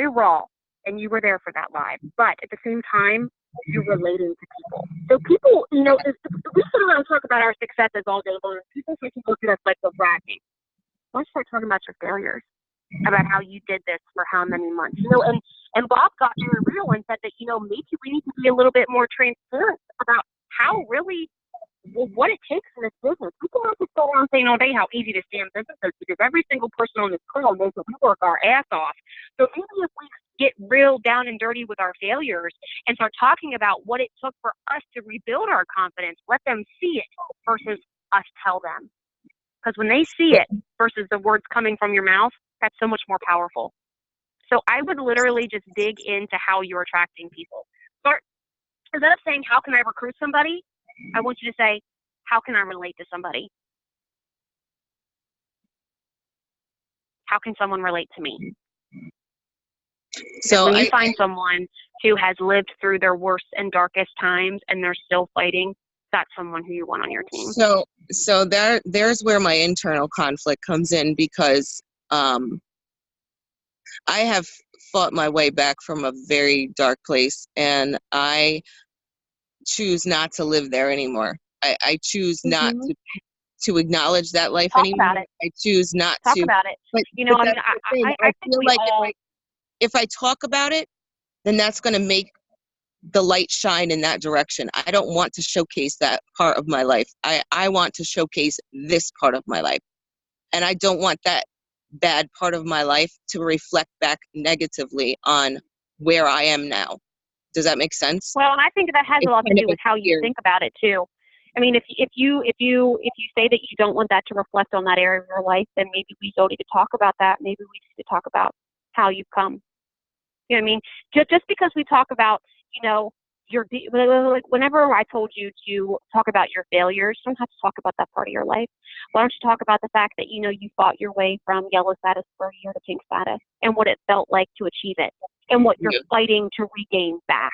raw, and you were there for that live. But at the same time, you're relating to people. So people, you know, if we sit around and talk about our successes all day long, people start to look at us like we're bragging. Let's start talking about your failures, about how you did this for how many months. You know, and Bob got very real and said that, you know, maybe we need to be a little bit more transparent about how really, what it takes in this business. We cannot just go around saying all day how easy this damn business is, because every single person on this call knows that we work our ass off. So maybe if we get real down and dirty with our failures and start talking about what it took for us to rebuild our confidence, let them see it versus us tell them. Because when they see it versus the words coming from your mouth, that's so much more powerful. So I would literally just dig into how you're attracting people. Start, instead of saying, how can I recruit somebody? I want you to say, how can I relate to somebody? How can someone relate to me? So when you find someone who has lived through their worst and darkest times and they're still fighting, that's someone who you want on your team. So there's where my internal conflict comes in, because I have fought my way back from a very dark place, and I choose not to live there anymore. I choose not to acknowge that life anymore. About it. I choose not Talk to. about it. But, you know, but I feel like if I talk about it, then that's going to make the light shine in that direction. I don't want to showcase that part of my life. I want to showcase this part of my life. And I don't want that bad part of my life to reflect back negatively on where I am now. Does that make sense? Well, and I think that has a lot to do with how you think about it too. I mean, if you say that you don't want that to reflect on that area of your life, then maybe we don't need to talk about that. Maybe we need to talk about how you've come. You know what I mean? Just because we talk about, you know, like whenever I told you to talk about your failures, you don't have to talk about that part of your life. Why don't you talk about the fact that, you know, you fought your way from yellow status for a year to pink status, and what it felt like to achieve it, and what you're fighting to regain back.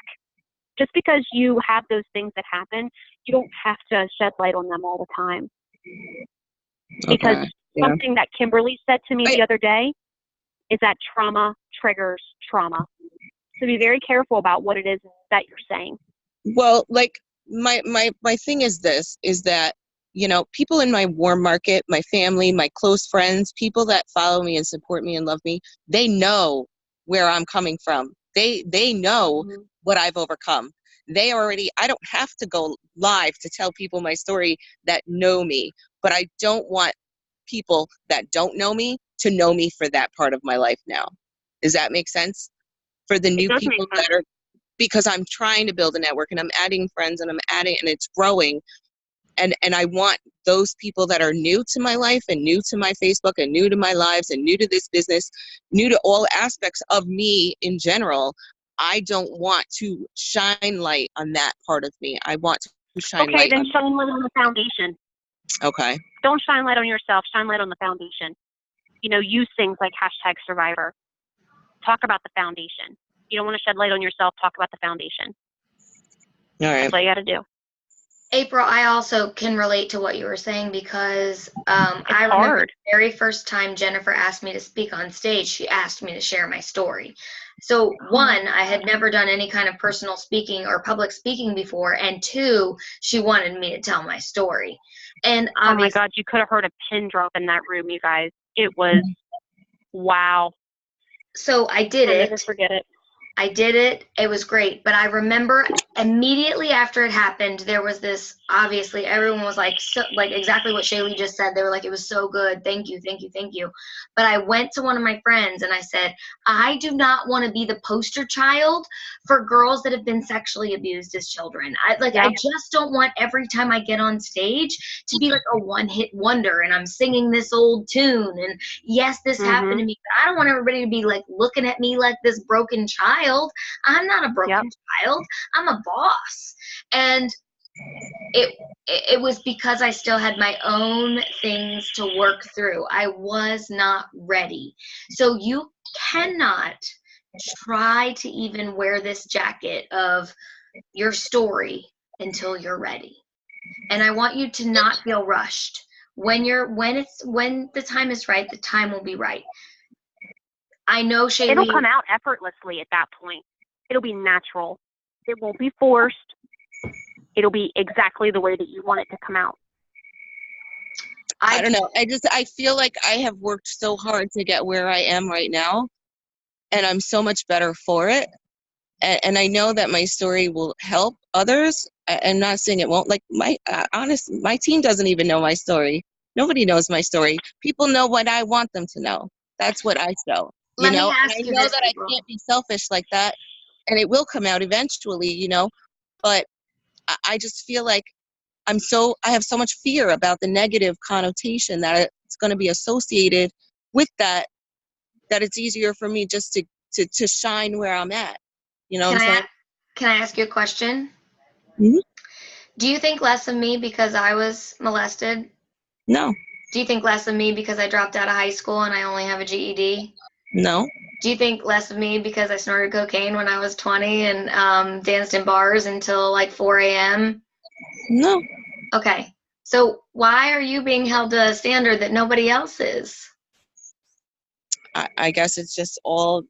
Just because you have those things that happen, you don't have to shed light on them all the time. Because something that Kimberly said to me the other day is that trauma triggers trauma. So be very careful about what it is that you're saying. Well, like my thing is this, is that, you know, people in my warm market, my family, my close friends, people that follow me and support me and love me, they know where I'm coming from. They know what I've overcome. I don't have to go live to tell people my story that know me, but I don't want people that don't know me to know me for that part of my life now. Does that make sense? For the new people that are, because I'm trying to build a network and I'm adding friends and it's growing. And I want those people that are new to my life and new to my Facebook and new to my lives and new to this business, new to all aspects of me in general. I don't want to shine light on that part of me. I want to shine Okay, light then on. shine light on the foundation. Okay. Don't shine light on yourself. Shine light on the foundation. You know, use things like #survivor. Talk about the foundation. You don't want to shed light on yourself. Talk about the foundation. All right. That's all you got to do. April, I also can relate to what you were saying because I remember hard. the very first time Jennifer asked me to speak on stage, she asked me to share my story. So one, I had never done any kind of personal speaking or public speaking before, and two, she wanted me to tell my story. And Oh my God, you could have heard a pin drop in that room, you guys. It was, wow. So I did I'll it. never forget it. I did it. It was great. But I remember immediately after it happened, there was this, obviously, everyone was like, so, like exactly what Shalee just said. They were like, it was so good. Thank you, thank you, thank you. But I went to one of my friends and I said, I do not want to be the poster child for girls that have been sexually abused as children. I just don't want every time I get on stage to be like a one-hit wonder and I'm singing this old tune. And yes, this happened to me, but I don't want everybody to be like looking at me like this broken child. I'm not a broken child. I'm a boss. And it was because I still had my own things to work through. I was not ready. So you cannot try to even wear this jacket of your story until you're ready. And I want you to not feel rushed. When the time is right, the time will be right. I know Shalee. It'll come out effortlessly at that point. It'll be natural. It won't be forced. It'll be exactly the way that you want it to come out. I don't know. I feel like I have worked so hard to get where I am right now, and I'm so much better for it. And I know that my story will help others. I'm not saying it won't. Like my team doesn't even know my story. Nobody knows my story. People know what I want them to know. That's what I show. Let me and ask I you know this, that April. I can't be selfish like that, and it will come out eventually, but I just feel like I have so much fear about the negative connotation that it's going to be associated with that it's easier for me just to shine where I'm at. You know what I'm saying? Can I ask you a question? Mm-hmm. Do you think less of me because I was molested? No. Do you think less of me because I dropped out of high school and I only have a GED? No. Do you think less of me because I snorted cocaine when I was 20 and danced in bars until like 4 a.m.? No. Okay. So why are you being held to a standard that nobody else is? I guess it's just all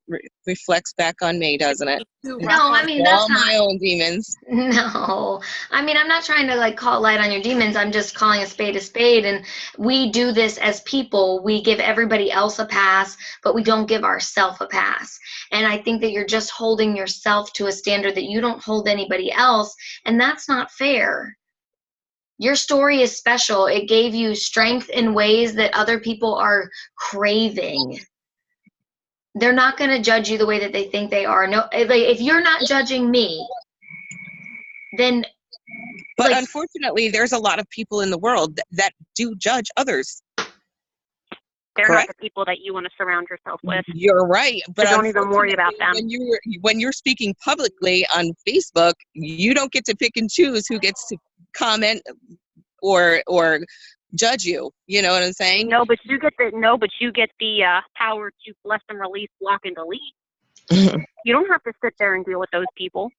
reflects back on me, doesn't it? No, I mean, that's all not my own demons. No, I mean, I'm not trying to like call light on your demons. I'm just calling a spade, and we do this as people. We give everybody else a pass, but we don't give ourselves a pass. And I think that you're just holding yourself to a standard that you don't hold anybody else, and that's not fair. Your story is special. It gave you strength in ways that other people are craving. They're not going to judge you the way that they think they are. No, like, if you're not judging me, then but unfortunately there's a lot of people in the world that do judge others. They're Correct? not the people that you want to surround yourself with. You're right, but so don't even worry about them. When you're speaking publicly on Facebook, you don't get to pick and choose who gets to comment or judge you. You know what I'm saying? No, but you get the power to bless and release, block and delete. You don't have to sit there and deal with those people.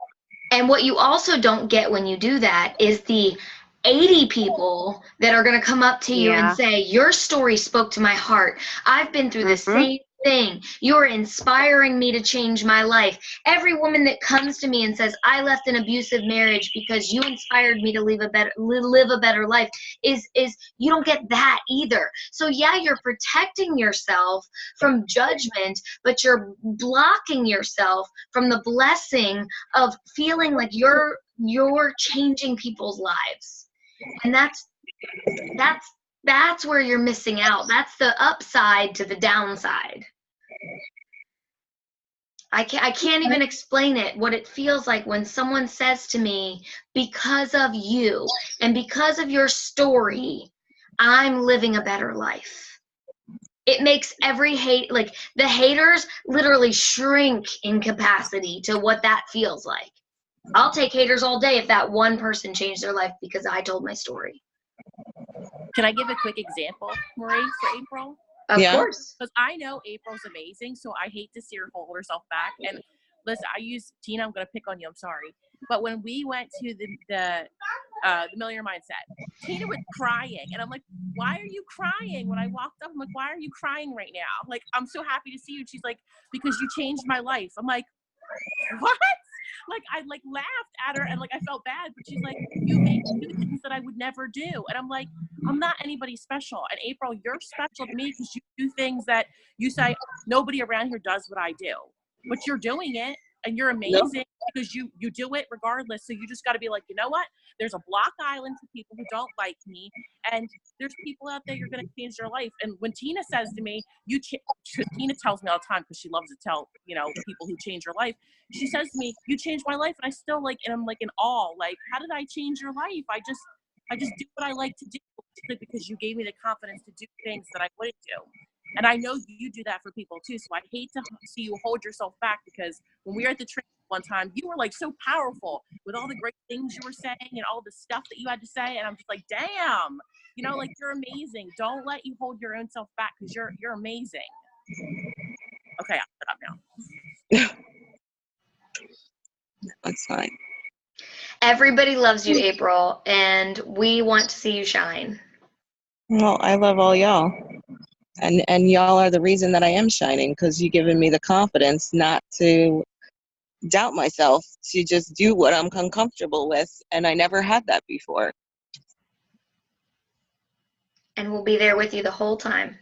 And what you also don't get when you do that is the 80 people that are going to come up to you and say, your story spoke to my heart. I've been through the same thing. You're inspiring me to change my life. Every woman that comes to me and says, I left an abusive marriage because you inspired me to live a better life is you don't get that either. So yeah, you're protecting yourself from judgment, but you're blocking yourself from the blessing of feeling like you're changing people's lives. And that's where you're missing out. That's the upside to the downside. I can't even explain it, what it feels like when someone says to me, because of you and because of your story, I'm living a better life. it makes every like the haters literally shrink in capacity to what that feels like. I'll take haters all day if that one person changed their life because I told my story. Can I give a quick example, Marie, for April? Of course. Because I know April's amazing, so I hate to see her hold herself back. And listen, Tina, I'm going to pick on you. I'm sorry. But when we went to the Millionaire Mindset, Tina was crying. And I'm like, why are you crying? When I walked up, I'm like, why are you crying right now? Like, I'm so happy to see you. And she's like, because you changed my life. I'm like, what? Like, I like laughed at her and like I felt bad, but she's like, you made me do things that I would never do. And I'm like, I'm not anybody special. And April, you're special to me because you do things that you say nobody around here does what I do. But you're doing it and you're amazing because you do it regardless. So you just got to be like, you know what? There's a block island for people who don't like me, and there's people out there you're going to change their life. And when Tina says to me, Tina tells me all the time because she loves to tell people who change her life. She says to me, "You changed my life," and I still and I'm like in awe. Like, how did I change your life? I just do what I like to do because you gave me the confidence to do things that I wouldn't do. And I know you do that for people too. So I hate to see you hold yourself back because when we were at the training one time, you were like so powerful with all the great things you were saying and all the stuff that you had to say. And I'm just like, damn, like you're amazing. Don't let you hold your own self back because you're amazing. Okay, I'll shut up now. That's fine. Everybody loves you, April, and we want to see you shine. Well, I love all y'all. And y'all are the reason that I am shining because you've given me the confidence not to doubt myself, to just do what I'm uncomfortable with. And I never had that before. And we'll be there with you the whole time.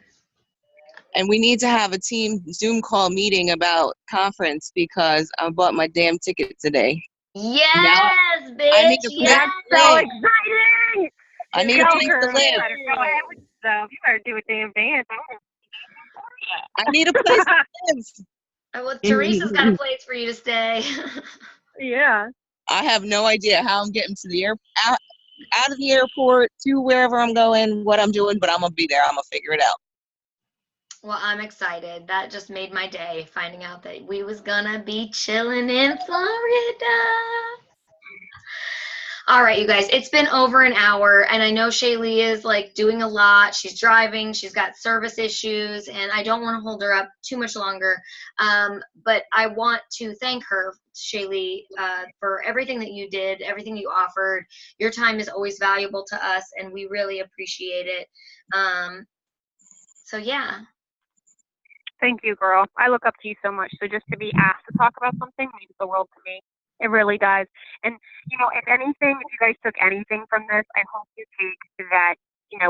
And we need to have a team Zoom call meeting about conference because I bought my damn ticket today. Yes, bitch. I need a place That's to so live. exciting. I need a place to live. You better go ahead with stuff. You better do it in advance. I need a place to live. Well, Teresa's got a place for you to stay. Yeah. I have no idea how I'm getting to the out of the airport to wherever I'm going, what I'm doing, but I'm gonna be there. I'm gonna figure it out. Well, I'm excited. That just made my day, finding out that we was gonna be chilling in Florida. All right, you guys, it's been over an hour, and I know Shalee is like doing a lot. She's driving, she's got service issues, and I don't want to hold her up too much longer. But I want to thank her, Shalee, for everything that you did, everything you offered. Your time is always valuable to us, and we really appreciate it. So yeah. Thank you, girl. I look up to you so much. So just to be asked to talk about something means the world to me. It really does. And, if anything, if you guys took anything from this, I hope you take that,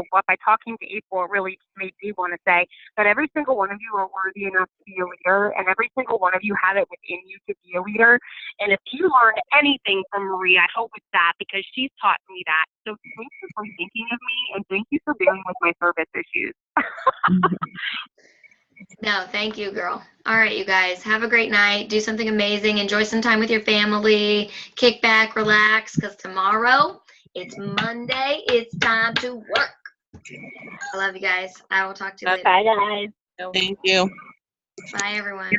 what by talking to April, it really made me want to say that every single one of you are worthy enough to be a leader, and every single one of you have it within you to be a leader. And if you learned anything from Marie, I hope it's that, because she's taught me that. So thank you for thinking of me, and thank you for dealing with my service issues. No, thank you, girl. All right, you guys, have a great night. Do something amazing. Enjoy some time with your family. Kick back, relax, because tomorrow it's Monday. It's time to work. I love you guys. I will talk to you later. Bye, guys. Thank you. Bye, everyone.